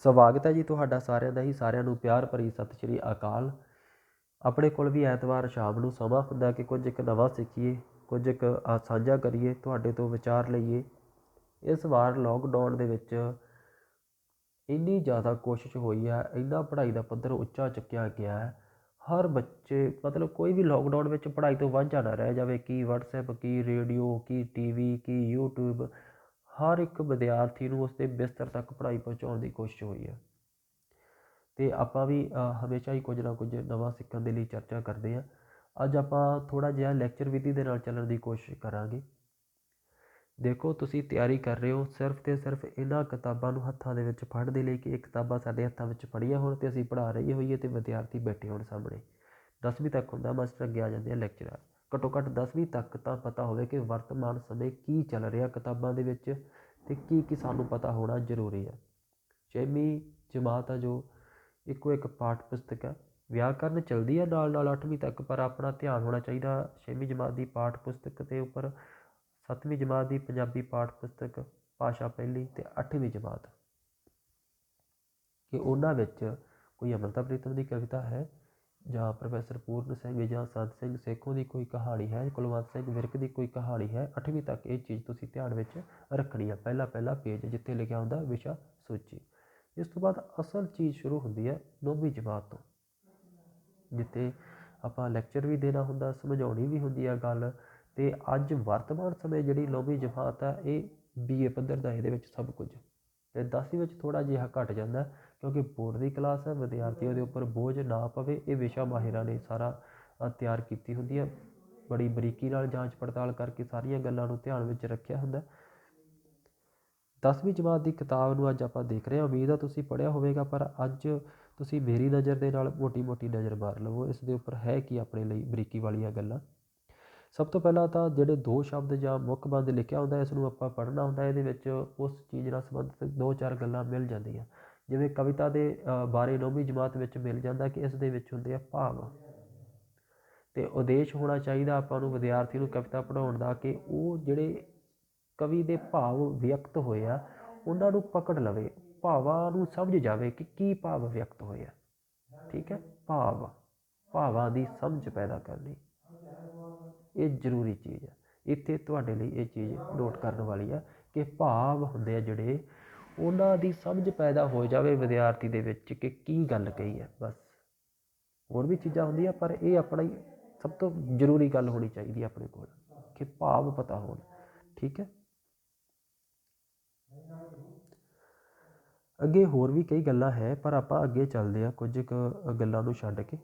ਸਵਾਗਤ ਹੈ ਜੀ ਤੁਹਾਡਾ ਸਾਰਿਆਂ ਦਾ ਹੀ। ਸਾਰਿਆਂ ਨੂੰ ਪਿਆਰ ਭਰੀ ਸਤਿ ਸ਼੍ਰੀ ਅਕਾਲ। ਆਪਣੇ ਕੋਲ ਵੀ ਐਤਵਾਰ ਸ਼ਾਮ ਨੂੰ ਸਮਾਂ ਹੁੰਦਾ ਕਿ ਕੁਝ ਇੱਕ ਨਵਾਂ ਸਿੱਖੀਏ, ਕੁਝ ਇੱਕ ਸਾਂਝਾ ਕਰੀਏ, ਤੁਹਾਡੇ ਤੋਂ ਵਿਚਾਰ ਲਈਏ। ਇਸ ਵਾਰ ਲੋਕਡਾਊਨ ਦੇ ਵਿੱਚ ਇੰਨੀ ਜ਼ਿਆਦਾ ਕੋਸ਼ਿਸ਼ ਹੋਈ ਹੈ, ਇੰਨਾ ਪੜ੍ਹਾਈ ਦਾ ਪੱਧਰ ਉੱਚਾ ਚੁੱਕਿਆ ਗਿਆ ਹੈ। ਹਰ ਬੱਚੇ ਮਤਲਬ ਕੋਈ ਵੀ ਲੋਕਡਾਊਨ ਵਿੱਚ ਪੜ੍ਹਾਈ ਤੋਂ ਵਾਂਝਾ ਨਾ ਰਹਿ ਜਾਵੇ। ਕੀ ਵਟਸਐਪ, ਕੀ ਰੇਡੀਓ, ਕੀ ਟੀਵੀ, ਕੀ ਯੂਟਿਊਬ, ਹਰ ਇੱਕ ਵਿਦਿਆਰਥੀ ਨੂੰ ਉਸਦੇ ਬਿਸਤਰ ਤੱਕ ਪੜ੍ਹਾਈ ਪਹੁੰਚਾਉਣ ਦੀ ਕੋਸ਼ਿਸ਼ ਹੋਈ ਹੈ। ਅਤੇ ਆਪਾਂ ਵੀ ਹਮੇਸ਼ਾ ਹੀ ਕੁਝ ਨਾ ਕੁਝ ਨਵਾਂ ਸਿੱਖਣ ਦੇ ਲਈ ਚਰਚਾ ਕਰਦੇ ਹਾਂ। ਅੱਜ ਆਪਾਂ ਥੋੜ੍ਹਾ ਜਿਹਾ ਲੈਕਚਰ ਵਿਧੀ ਦੇ ਨਾਲ ਚੱਲਣ ਦੀ ਕੋਸ਼ਿਸ਼ ਕਰਾਂਗੇ। ਦੇਖੋ, ਤੁਸੀਂ ਤਿਆਰੀ ਕਰ ਰਹੇ ਹੋ ਸਿਰਫ ਅਤੇ ਸਿਰਫ ਇਹਨਾਂ ਕਿਤਾਬਾਂ ਨੂੰ ਹੱਥਾਂ ਦੇ ਵਿੱਚ ਫੜਨ ਦੇ ਲਈ ਕਿ ਇਹ ਕਿਤਾਬਾਂ ਸਾਡੇ ਹੱਥਾਂ ਵਿੱਚ ਫੜੀਆਂ ਹੋਣ ਅਤੇ ਅਸੀਂ ਪੜ੍ਹਾ ਰਹੇ ਹੋਈਏ ਅਤੇ ਵਿਦਿਆਰਥੀ ਬੈਠੇ ਹੋਣ ਸਾਹਮਣੇ। 10ਵੀਂ ਤੱਕ ਹੁੰਦਾ, ਮਾਸਟਰ ਅੱਗੇ ਆ ਜਾਂਦੇ ਆ ਲੈਕਚਰਰ। ਘੱਟੋ ਘੱਟ 10ਵੀਂ ਤੱਕ ਤਾਂ ਪਤਾ ਹੋਵੇ ਕਿ ਵਰਤਮਾਨ ਸਮੇਂ ਕੀ ਚੱਲ ਰਿਹਾ ਕਿਤਾਬਾਂ ਦੇ ਵਿੱਚ ਅਤੇ ਕੀ ਸਾਨੂੰ ਪਤਾ ਹੋਣਾ ਜ਼ਰੂਰੀ ਹੈ। 6ਵੀਂ ਜਮਾਤ ਆ ਜੋ ਇੱਕੋ ਇੱਕ ਪਾਠ ਪੁਸਤਕ ਹੈ। ਵਿਆਕਰਨ ਚੱਲਦੀ ਹੈ ਨਾਲ ਨਾਲ 8ਵੀਂ ਤੱਕ, ਪਰ ਆਪਣਾ ਧਿਆਨ ਹੋਣਾ ਚਾਹੀਦਾ 6ਵੀਂ ਜਮਾਤ ਦੀ ਪਾਠ ਪੁਸਤਕ ਦੇ ਉੱਪਰ, 7ਵੀਂ ਜਮਾਤ ਦੀ ਪੰਜਾਬੀ ਪਾਠ ਪੁਸਤਕ, ਭਾਸ਼ਾ ਪਹਿਲੀ ਅਤੇ 8ਵੀਂ ਜਮਾਤ, ਕਿ ਉਹਨਾਂ ਵਿੱਚ ਕੋਈ ਅੰਮ੍ਰਿਤਾ ਪ੍ਰੀਤਮ ਦੀ ਕਵਿਤਾ ਹੈ ਜਾਂ ਪ੍ਰੋਫੈਸਰ ਪੂਰਨ ਸਿੰਘ ਜਾਂ ਸੰਤ ਸਿੰਘ ਸੇਖੋਂ ਦੀ ਕੋਈ ਕਹਾਣੀ ਹੈ, ਕੁਲਵੰਤ ਸਿੰਘ ਵਿਰਕ ਦੀ ਕੋਈ ਕਹਾਣੀ ਹੈ। 8ਵੀਂ ਤੱਕ ਇਹ ਚੀਜ਼ ਤੁਸੀਂ ਧਿਆਨ ਵਿੱਚ ਰੱਖਣੀ ਹੈ। ਪਹਿਲਾ ਪੇਜ ਜਿੱਥੇ ਲਿਖਿਆ ਹੁੰਦਾ ਵਿਸ਼ਾ ਸੂਚੀ। ਇਸ ਤੋਂ ਬਾਅਦ ਅਸਲ ਚੀਜ਼ ਸ਼ੁਰੂ ਹੁੰਦੀ ਹੈ 9ਵੀਂ ਜਮਾਤ ਤੋਂ, ਜਿੱਥੇ ਆਪਾਂ ਲੈਕਚਰ ਵੀ ਦੇਣਾ ਹੁੰਦਾ, ਸਮਝਾਉਣੀ ਵੀ ਹੁੰਦੀ ਹੈ ਗੱਲ। ਅਤੇ ਅੱਜ ਵਰਤਮਾਨ ਸਮੇਂ ਜਿਹੜੀ 9ਵੀਂ ਜਮਾਤ ਹੈ ਇਹ BA ਪੱਧਰ ਦਾ ਇਹਦੇ ਵਿੱਚ ਸਭ ਕੁਝ। ਅਤੇ 10ਵੀਂ ਵਿੱਚ ਥੋੜ੍ਹਾ ਜਿਹਾ ਘੱਟ ਜਾਂਦਾ ਕਿਉਂਕਿ ਬੋਰਡ ਦੀ ਕਲਾਸ ਹੈ, ਵਿਦਿਆਰਥੀਆਂ ਦੇ ਉੱਪਰ ਬੋਝ ਨਾ ਪਵੇ। ਇਹ ਵਿਸ਼ਾ ਮਾਹਿਰਾਂ ਨੇ ਸਾਰਾ ਤਿਆਰ ਕੀਤੀ ਹੁੰਦੀ ਹੈ, ਬੜੀ ਬਰੀਕੀ ਨਾਲ ਜਾਂਚ ਪੜਤਾਲ ਕਰਕੇ ਸਾਰੀਆਂ ਗੱਲਾਂ ਨੂੰ ਧਿਆਨ ਵਿੱਚ ਰੱਖਿਆ ਹੁੰਦਾ। 10ਵੀਂ ਜਮਾਤ ਦੀ ਕਿਤਾਬ ਨੂੰ ਅੱਜ ਆਪਾਂ ਦੇਖ ਰਹੇ ਹਾਂ। ਉਮੀਦ ਆ ਤੁਸੀਂ ਪੜ੍ਹਿਆ ਹੋਵੇਗਾ, ਪਰ ਅੱਜ ਤੁਸੀਂ ਮੇਰੀ ਨਜ਼ਰ ਦੇ ਨਾਲ ਮੋਟੀ ਨਜ਼ਰ ਮਾਰ ਲਵੋ। ਇਸ ਦੇ ਉੱਪਰ ਹੈ ਕੀ ਆਪਣੇ ਲਈ ਬਰੀਕੀ ਵਾਲੀਆਂ ਗੱਲਾਂ। ਸਭ ਤੋਂ ਪਹਿਲਾਂ ਤਾਂ ਜਿਹੜੇ 2 ਸ਼ਬਦ ਜਾਂ ਮੁੱਖ ਬੰਦ ਲਿਖਿਆ ਹੁੰਦਾ, ਇਸ ਨੂੰ ਆਪਾਂ ਪੜ੍ਹਨਾ ਹੁੰਦਾ। ਇਹਦੇ ਵਿੱਚ ਉਸ ਚੀਜ਼ ਨਾਲ ਸੰਬੰਧਿਤ 2-4 ਗੱਲਾਂ ਮਿਲ ਜਾਂਦੀਆਂ। ਜਿਵੇਂ ਕਵਿਤਾ ਦੇ ਬਾਰੇ 9ਵੀਂ ਜਮਾਤ ਵਿੱਚ ਮਿਲ ਜਾਂਦਾ ਕਿ ਇਸ ਦੇ ਵਿੱਚ ਹੁੰਦੇ ਆ ਭਾਵ, ਅਤੇ ਉਦੇਸ਼ ਹੋਣਾ ਚਾਹੀਦਾ ਆਪਾਂ ਨੂੰ ਵਿਦਿਆਰਥੀ ਨੂੰ ਕਵਿਤਾ ਪੜ੍ਹਾਉਣ ਦਾ ਕਿ ਉਹ ਜਿਹੜੇ ਕਵੀ ਦੇ ਭਾਵ ਵਿਅਕਤ ਹੋਏ ਆ ਉਹਨਾਂ ਨੂੰ ਪਕੜ ਲਵੇ, ਭਾਵਾਂ ਨੂੰ ਸਮਝ ਜਾਵੇ ਕਿ ਕੀ ਭਾਵ ਵਿਅਕਤ ਹੋਏ ਆ। ਠੀਕ ਹੈ, ਭਾਵਾਂ ਦੀ ਸਮਝ ਪੈਦਾ ਕਰਨੀ ਇਹ ਜ਼ਰੂਰੀ ਚੀਜ਼ ਹੈ। ਇੱਥੇ ਤੁਹਾਡੇ ਲਈ ਇਹ ਚੀਜ਼ ਨੋਟ ਕਰਨ ਵਾਲੀ ਆ ਕਿ ਭਾਵ ਹੁੰਦੇ ਆ ਜਿਹੜੇ, ਉਹਨਾਂ ਦੀ ਸਮਝ ਪੈਦਾ ਹੋ ਜਾਵੇ ਵਿਦਿਆਰਥੀ ਦੇ ਵਿੱਚ ਕਿ ਕੀ ਗੱਲ ਕਹੀ ਹੈ। ਬਸ ਹੋਰ ਵੀ ਚੀਜ਼ਾਂ ਹੁੰਦੀਆਂ, ਪਰ ਇਹ ਆਪਣਾ ਹੀ ਸਭ ਤੋਂ ਜ਼ਰੂਰੀ ਗੱਲ ਹੋਣੀ ਚਾਹੀਦੀ ਹੈ ਆਪਣੇ ਕੋਲ ਕਿ ਭਾਵ ਪਤਾ ਹੋਣ। ਠੀਕ ਹੈ, ਅੱਗੇ ਹੋਰ ਵੀ ਕਈ ਗੱਲਾਂ ਹੈ, ਪਰ ਆਪਾਂ ਅੱਗੇ ਚੱਲਦੇ ਹਾਂ ਕੁਝ ਕੁ ਗੱਲਾਂ ਨੂੰ ਛੱਡ ਕੇ।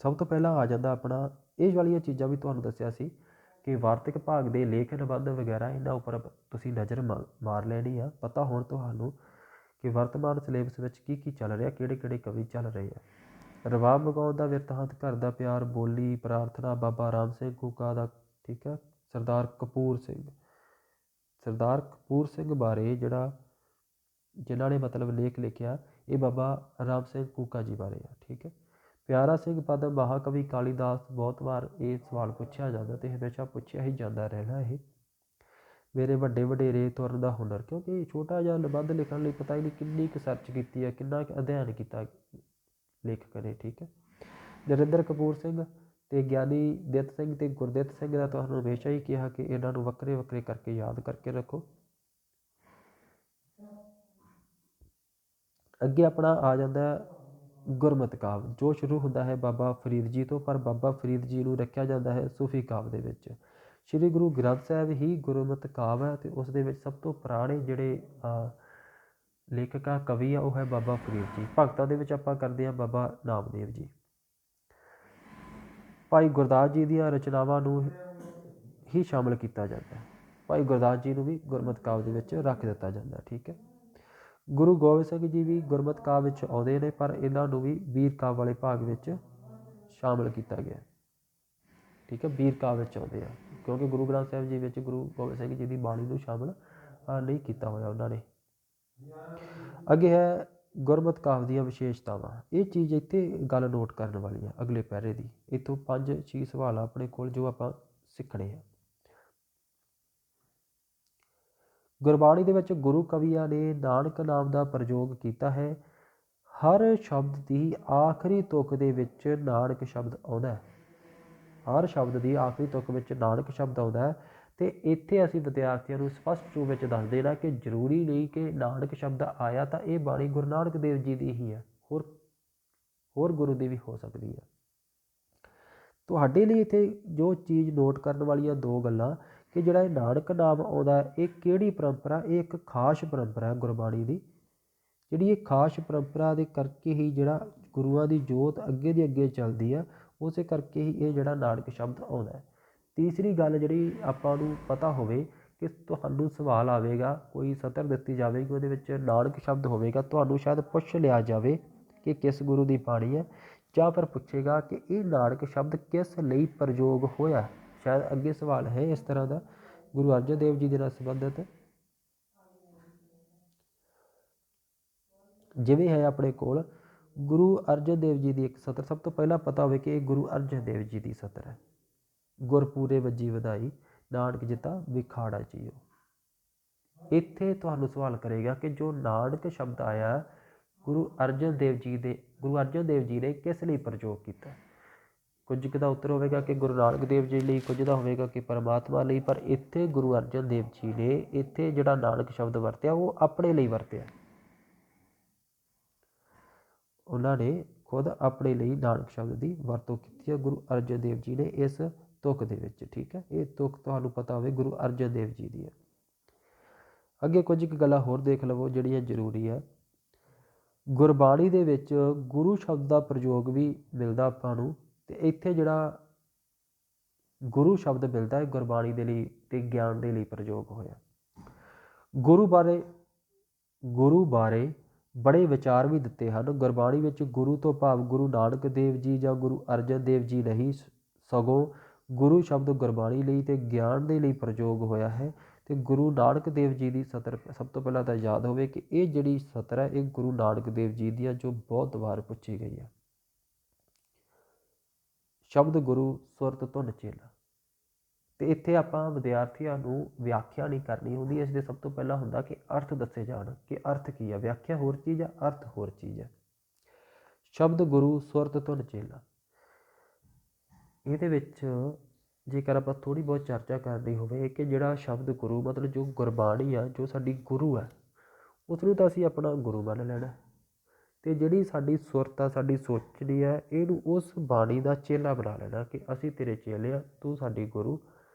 ਸਭ ਤੋਂ ਪਹਿਲਾਂ ਆ ਜਾਂਦਾ ਆਪਣਾ ਇਹ ਵਾਲੀਆਂ ਚੀਜ਼ਾਂ ਵੀ ਤੁਹਾਨੂੰ ਦੱਸਿਆ ਸੀ ਕਿ ਵਾਰਤਕ ਭਾਗ ਦੇ ਲੇਖ, ਨਿਬੰਧ ਵਗੈਰਾ ਇਹਨਾਂ ਉੱਪਰ ਤੁਸੀਂ ਨਜ਼ਰ ਮਾਰ ਲੈਣੀ ਆ। ਪਤਾ ਹੋਣ ਤੁਹਾਨੂੰ ਕਿ ਵਰਤਮਾਨ ਸਿਲੇਬਸ ਵਿੱਚ ਕੀ ਚੱਲ ਰਿਹਾ, ਕਿਹੜੇ ਕਵੀ ਚੱਲ ਰਹੇ ਆ। ਰਵਾਬ ਮਗਾਉਣ ਦਾ ਬਿਰਤਾਂਤ, ਘਰ ਦਾ ਪਿਆਰ, ਬੋਲੀ, ਪ੍ਰਾਰਥਨਾ, ਬਾਬਾ ਰਾਮ ਸਿੰਘ ਕੂਕਾ ਦਾ। ਠੀਕ ਹੈ, ਸਰਦਾਰ ਕਪੂਰ ਸਿੰਘ ਬਾਰੇ ਜਿਨ੍ਹਾਂ ਨੇ ਮਤਲਬ ਲੇਖ ਲਿਖਿਆ, ਇਹ ਬਾਬਾ ਰਾਮ ਸਿੰਘ ਕੂਕਾ ਜੀ ਬਾਰੇ ਆ। ਠੀਕ ਹੈ, ਪਿਆਰਾ ਸਿੰਘ ਪਦਮ, ਮਹਾਕਵੀ ਕਾਲੀਦਾਸ। ਬਹੁਤ ਵਾਰ ਇਹ ਸਵਾਲ ਪੁੱਛਿਆ ਜਾਂਦਾ ਅਤੇ ਹਮੇਸ਼ਾ ਪੁੱਛਿਆ ਹੀ ਜਾਂਦਾ ਰਹਿਣਾ ਇਹ। ਮੇਰੇ ਵੱਡੇ ਵਡੇਰੇ, ਤੁਰਨ ਦਾ ਹੁਨਰ, ਕਿਉਂਕਿ ਛੋਟਾ ਜਿਹਾ ਨਿਬੰਧ ਲਿਖਣ ਲਈ ਪਤਾ ਹੀ ਨਹੀਂ ਕਿੰਨੀ ਕੁ ਸਰਚ ਕੀਤੀ ਹੈ, ਕਿੰਨਾ ਕੁ ਅਧਿਐਨ ਕੀਤਾ ਲੇਖਕ ਨੇ। ਠੀਕ ਹੈ, ਨਰਿੰਦਰ ਕਪੂਰ ਸਿੰਘ ਅਤੇ ਗਿਆਨੀ ਦਿੱਤ ਸਿੰਘ ਅਤੇ ਗੁਰਦਿੱਤ ਸਿੰਘ ਦਾ ਤੁਹਾਨੂੰ ਹਮੇਸ਼ਾ ਹੀ ਕਿਹਾ ਕਿ ਇਹਨਾਂ ਨੂੰ ਵੱਖਰੇ ਕਰਕੇ ਯਾਦ ਕਰਕੇ ਰੱਖੋ। ਅੱਗੇ ਆਪਣਾ ਆ ਜਾਂਦਾ ਗੁਰਮਤਿ ਕਾਵਿ, ਜੋ ਸ਼ੁਰੂ ਹੁੰਦਾ ਹੈ ਬਾਬਾ ਫਰੀਦ ਜੀ ਤੋਂ, ਪਰ ਬਾਬਾ ਫਰੀਦ ਜੀ ਨੂੰ ਰੱਖਿਆ ਜਾਂਦਾ ਹੈ ਸੂਫੀ ਕਾਵਿ ਦੇ ਵਿੱਚ। ਸ਼੍ਰੀ ਗੁਰੂ ਗ੍ਰੰਥ ਸਾਹਿਬ ਹੀ ਗੁਰਮਤਿ ਕਾਵਿ ਹੈ, ਅਤੇ ਉਸ ਦੇ ਵਿੱਚ ਸਭ ਤੋਂ ਪੁਰਾਣੇ ਜਿਹੜੇ ਲੇਖਕ ਆ, ਕਵੀ ਆ, ਉਹ ਹੈ ਬਾਬਾ ਫਰੀਦ ਜੀ। ਭਗਤਾਂ ਦੇ ਵਿੱਚ ਆਪਾਂ ਕਰਦੇ ਹਾਂ ਬਾਬਾ ਨਾਮਦੇਵ ਜੀ। ਭਾਈ ਗੁਰਦਾਸ ਜੀ ਦੀਆਂ ਰਚਨਾਵਾਂ ਨੂੰ ਹੀ ਸ਼ਾਮਿਲ ਕੀਤਾ ਜਾਂਦਾ ਹੈ। ਭਾਈ ਗੁਰਦਾਸ ਜੀ ਨੂੰ ਵੀ ਗੁਰਮਤਿ ਕਾਵਿ ਦੇ ਵਿੱਚ ਰੱਖ ਦਿੱਤਾ ਜਾਂਦਾ। ਠੀਕ ਹੈ, ਗੁਰੂ ਗੋਬਿੰਦ ਸਿੰਘ ਜੀ ਵੀ ਗੁਰਮਤਿ ਕਾਵਿ ਵਿੱਚ ਆਉਂਦੇ ਨੇ, ਪਰ ਇਹਨਾਂ ਨੂੰ ਵੀ ਵੀਰ ਕਾਵਿ ਵਾਲੇ ਭਾਗ ਵਿੱਚ ਸ਼ਾਮਿਲ ਕੀਤਾ ਗਿਆ। ਠੀਕ ਹੈ, ਵੀਰ ਕਾਵਿ ਵਿੱਚ ਆਉਂਦੇ ਆ, ਕਿਉਂਕਿ ਗੁਰੂ ਗ੍ਰੰਥ ਸਾਹਿਬ ਜੀ ਵਿੱਚ ਗੁਰੂ ਗੋਬਿੰਦ ਸਿੰਘ ਜੀ ਦੀ ਬਾਣੀ ਨੂੰ ਸ਼ਾਮਿਲ ਨਹੀਂ ਕੀਤਾ ਹੋਇਆ ਉਹਨਾਂ ਨੇ। ਅੱਗੇ ਹੈ ਗੁਰਮਤਿ ਕਾਵਿ ਦੀਆਂ ਵਿਸ਼ੇਸ਼ਤਾਵਾਂ। ਇਹ ਚੀਜ਼ ਇੱਥੇ ਗੱਲ ਨੋਟ ਕਰਨ ਵਾਲੀ ਹੈ ਅਗਲੇ ਪੈਰੇ ਦੀ। ਇੱਥੋਂ 5-6 ਸਵਾਲ ਆਪਣੇ ਕੋਲ ਜੋ ਆਪਾਂ ਸਿੱਖਣੇ ਆ। ਗੁਰਬਾਣੀ ਦੇ ਵਿੱਚ ਗੁਰੂ ਕਵੀਆਂ ਨੇ ਨਾਨਕ ਨਾਮ ਦਾ ਪ੍ਰਯੋਗ ਕੀਤਾ ਹੈ। ਹਰ ਸ਼ਬਦ ਦੀ ਆਖਰੀ ਤੁਕ ਦੇ ਵਿੱਚ ਨਾਨਕ ਸ਼ਬਦ ਆਉਂਦਾ ਹੈ। ਹਰ ਸ਼ਬਦ ਦੀ ਆਖਰੀ ਤੁਕ ਵਿੱਚ ਨਾਨਕ ਸ਼ਬਦ ਆਉਂਦਾ ਹੈ। ਅਤੇ ਇੱਥੇ ਅਸੀਂ ਵਿਦਿਆਰਥੀਆਂ ਨੂੰ ਸਪਸ਼ਟ ਰੂਪ ਵਿੱਚ ਦੱਸ ਦੇਣਾ ਕਿ ਜ਼ਰੂਰੀ ਨਹੀਂ ਕਿ ਨਾਨਕ ਸ਼ਬਦ ਆਇਆ ਤਾਂ ਇਹ ਬਾਣੀ ਗੁਰੂ ਨਾਨਕ ਦੇਵ ਜੀ ਦੀ ਹੀ ਹੈ, ਹੋਰ ਗੁਰੂ ਦੀ ਵੀ ਹੋ ਸਕਦੀ ਹੈ। ਤੁਹਾਡੇ ਲਈ ਇੱਥੇ ਜੋ ਚੀਜ਼ ਨੋਟ ਕਰਨ ਵਾਲੀ ਆ ਦੋ ਗੱਲਾਂ, ਕਿ ਜਿਹੜਾ ਇਹ ਨਾਨਕ ਨਾਮ ਆਉਂਦਾ ਇਹ ਕਿਹੜੀ ਪਰੰਪਰਾ, ਇਹ ਇੱਕ ਖਾਸ ਪਰੰਪਰਾ ਹੈ ਗੁਰਬਾਣੀ ਦੀ। ਜਿਹੜੀ ਇਹ ਖਾਸ ਪਰੰਪਰਾ ਦੇ ਕਰਕੇ ਹੀ ਜਿਹੜਾ ਗੁਰੂਆਂ ਦੀ ਜੋਤ ਅੱਗੇ ਦੀ ਅੱਗੇ ਚੱਲਦੀ ਆ, ਉਸੇ ਕਰਕੇ ਹੀ ਇਹ ਜਿਹੜਾ ਨਾਨਕ ਸ਼ਬਦ ਆਉਂਦਾ ਹੈ। ਤੀਸਰੀ ਗੱਲ ਜਿਹੜੀ ਆਪਾਂ ਨੂੰ ਪਤਾ ਹੋਵੇ ਕਿ ਤੁਹਾਨੂੰ ਸਵਾਲ ਆਵੇਗਾ, ਕੋਈ ਸਤਰ ਦਿੱਤੀ ਜਾਵੇਗੀ, ਉਹਦੇ ਵਿੱਚ ਨਾਨਕ ਸ਼ਬਦ ਹੋਵੇਗਾ, ਤੁਹਾਨੂੰ ਸ਼ਾਇਦ ਪੁੱਛ ਲਿਆ ਜਾਵੇ ਕਿ ਕਿਸ ਗੁਰੂ ਦੀ ਬਾਣੀ ਹੈ, ਜਾਂ ਫਿਰ ਪੁੱਛੇਗਾ ਕਿ ਇਹ ਨਾਨਕ ਸ਼ਬਦ ਕਿਸ ਲਈ ਪ੍ਰਯੋਗ ਹੋਇਆ। ਸ਼ਾਇਦ ਅੱਗੇ ਸਵਾਲ ਹੈ ਇਸ ਤਰ੍ਹਾਂ ਦਾ ਗੁਰੂ ਅਰਜਨ ਦੇਵ ਜੀ ਦੇ ਨਾਲ ਸੰਬੰਧਿਤ। ਜਿਵੇਂ ਹੈ ਆਪਣੇ ਕੋਲ ਗੁਰੂ ਅਰਜਨ ਦੇਵ ਜੀ ਦੀ ਇੱਕ ਸਤਰ, ਸਭ ਤੋਂ ਪਹਿਲਾਂ ਪਤਾ ਹੋਵੇ ਕਿ ਇਹ ਗੁਰੂ ਅਰਜਨ ਦੇਵ ਜੀ ਦੀ ਸਤਰ ਹੈ। ਗੁਰਪੂਰੇ ਵੱਜੀ ਵਧਾਈ ਨਾਨਕ ਜਿੱਤਾ ਵਿਖਾੜਾ ਜੀਓ। ਇੱਥੇ ਤੁਹਾਨੂੰ ਸਵਾਲ ਕਰੇਗਾ ਕਿ ਜੋ ਨਾਨਕ ਸ਼ਬਦ ਆਇਆ ਗੁਰੂ ਅਰਜਨ ਦੇਵ ਜੀ ਨੇ ਕਿਸ ਲਈ ਪ੍ਰਯੋਗ ਕੀਤਾ। ਕੁਝ ਕੁ ਦਾ ਉੱਤਰ ਹੋਵੇਗਾ ਕਿ ਗੁਰੂ ਨਾਨਕ ਦੇਵ ਜੀ ਲਈ, ਕੁਝ ਦਾ ਹੋਵੇਗਾ ਕਿ ਪਰਮਾਤਮਾ ਲਈ। ਪਰ ਇੱਥੇ ਗੁਰੂ ਅਰਜਨ ਦੇਵ ਜੀ ਨੇ ਇੱਥੇ ਜਿਹੜਾ ਨਾਨਕ ਸ਼ਬਦ ਵਰਤਿਆ ਉਹ ਆਪਣੇ ਲਈ ਵਰਤਿਆ। ਉਹਨਾਂ ਨੇ ਖੁਦ ਆਪਣੇ ਲਈ ਨਾਨਕ ਸ਼ਬਦ ਦੀ ਵਰਤੋਂ ਕੀਤੀ ਹੈ ਗੁਰੂ ਅਰਜਨ ਦੇਵ ਜੀ ਨੇ ਇਸ ਤੁਕ ਦੇ ਵਿੱਚ। ਠੀਕ ਹੈ, ਇਹ ਤੁਕ ਤੁਹਾਨੂੰ ਪਤਾ ਹੋਵੇ ਗੁਰੂ ਅਰਜਨ ਦੇਵ ਜੀ ਦੀ ਹੈ। ਅੱਗੇ ਕੁਝ ਕੁ ਗੱਲਾਂ ਹੋਰ ਦੇਖ ਲਵੋ ਜਿਹੜੀਆਂ ਜ਼ਰੂਰੀ ਹੈ। ਗੁਰਬਾਣੀ ਦੇ ਵਿੱਚ ਗੁਰੂ ਸ਼ਬਦ ਦਾ ਪ੍ਰਯੋਗ ਵੀ ਮਿਲਦਾ ਆਪਾਂ ਨੂੰ, ਅਤੇ ਇੱਥੇ ਜਿਹੜਾ ਗੁਰੂ ਸ਼ਬਦ ਮਿਲਦਾ ਹੈ ਗੁਰਬਾਣੀ ਦੇ ਲਈ ਅਤੇ ਗਿਆਨ ਦੇ ਲਈ ਪ੍ਰਯੋਗ ਹੋਇਆ। ਗੁਰੂ ਬਾਰੇ ਬੜੇ ਵਿਚਾਰ ਵੀ ਦਿੱਤੇ ਹਨ। ਗੁਰਬਾਣੀ ਵਿੱਚ ਗੁਰੂ ਤੋਂ ਭਾਵ ਗੁਰੂ ਨਾਨਕ ਦੇਵ ਜੀ ਜਾਂ ਗੁਰੂ ਅਰਜਨ ਦੇਵ ਜੀ ਨਹੀਂ, ਸਗੋਂ ਗੁਰੂ ਸ਼ਬਦ ਗੁਰਬਾਣੀ ਲਈ ਅਤੇ ਗਿਆਨ ਦੇ ਲਈ ਪ੍ਰਯੋਗ ਹੋਇਆ ਹੈ। ਅਤੇ ਗੁਰੂ ਨਾਨਕ ਦੇਵ ਜੀ ਦੀ ਸਤਰ ਸਭ ਤੋਂ ਪਹਿਲਾਂ ਤਾਂ ਯਾਦ ਹੋਵੇ ਕਿ ਇਹ ਜਿਹੜੀ ਸਤਰ ਹੈ ਇਹ ਗੁਰੂ ਨਾਨਕ ਦੇਵ ਜੀ ਦੀ ਹੈ, ਜੋ ਬਹੁਤ ਵਾਰ ਪੁੱਛੀ ਗਈ ਹੈ। ਸ਼ਬਦ ਗੁਰੂ ਸੁਰਤ ਧੁਨ ਚੇਲਾ। ਅਤੇ ਇੱਥੇ ਆਪਾਂ ਵਿਦਿਆਰਥੀਆਂ ਨੂੰ ਵਿਆਖਿਆ ਨਹੀਂ ਕਰਨੀ ਹੁੰਦੀ, ਇਸ ਦੇ ਸਭ ਤੋਂ ਪਹਿਲਾਂ ਹੁੰਦਾ ਕਿ ਅਰਥ ਦੱਸੇ ਜਾਣ ਕਿ ਅਰਥ ਕੀ ਹੈ। ਵਿਆਖਿਆ ਹੋਰ ਚੀਜ਼ ਹੈ, ਅਰਥ ਹੋਰ ਚੀਜ਼ ਹੈ। ਸ਼ਬਦ ਗੁਰੂ ਸੁਰਤ ਧੁਨ ਚੇਲਾ, ਇਹਦੇ ਵਿੱਚ ਜੇਕਰ ਆਪਾਂ ਥੋੜ੍ਹੀ ਬਹੁਤ ਚਰਚਾ ਕਰਨੀ ਹੋਵੇ ਕਿ ਜਿਹੜਾ ਸ਼ਬਦ ਗੁਰੂ ਮਤਲਬ ਜੋ ਗੁਰਬਾਣੀ ਆ, ਜੋ ਸਾਡੀ ਗੁਰੂ ਹੈ, ਉਸ ਨੂੰ ਤਾਂ ਅਸੀਂ ਆਪਣਾ ਗੁਰੂ ਮੰਨ ਲੈਣਾ। ਅਤੇ ਜਿਹੜੀ ਸਾਡੀ ਸੁਰਤ ਆ, ਸਾਡੀ ਸੋਚਣੀ ਹੈ, ਇਹਨੂੰ ਉਸ ਬਾਣੀ ਦਾ ਚੇਲਾ ਬਣਾ ਲੈਣਾ ਕਿ ਅਸੀਂ ਤੇਰੇ ਚੇਲੇ ਆ, ਤੂੰ ਸਾਡੀ ਗੁਰੂ।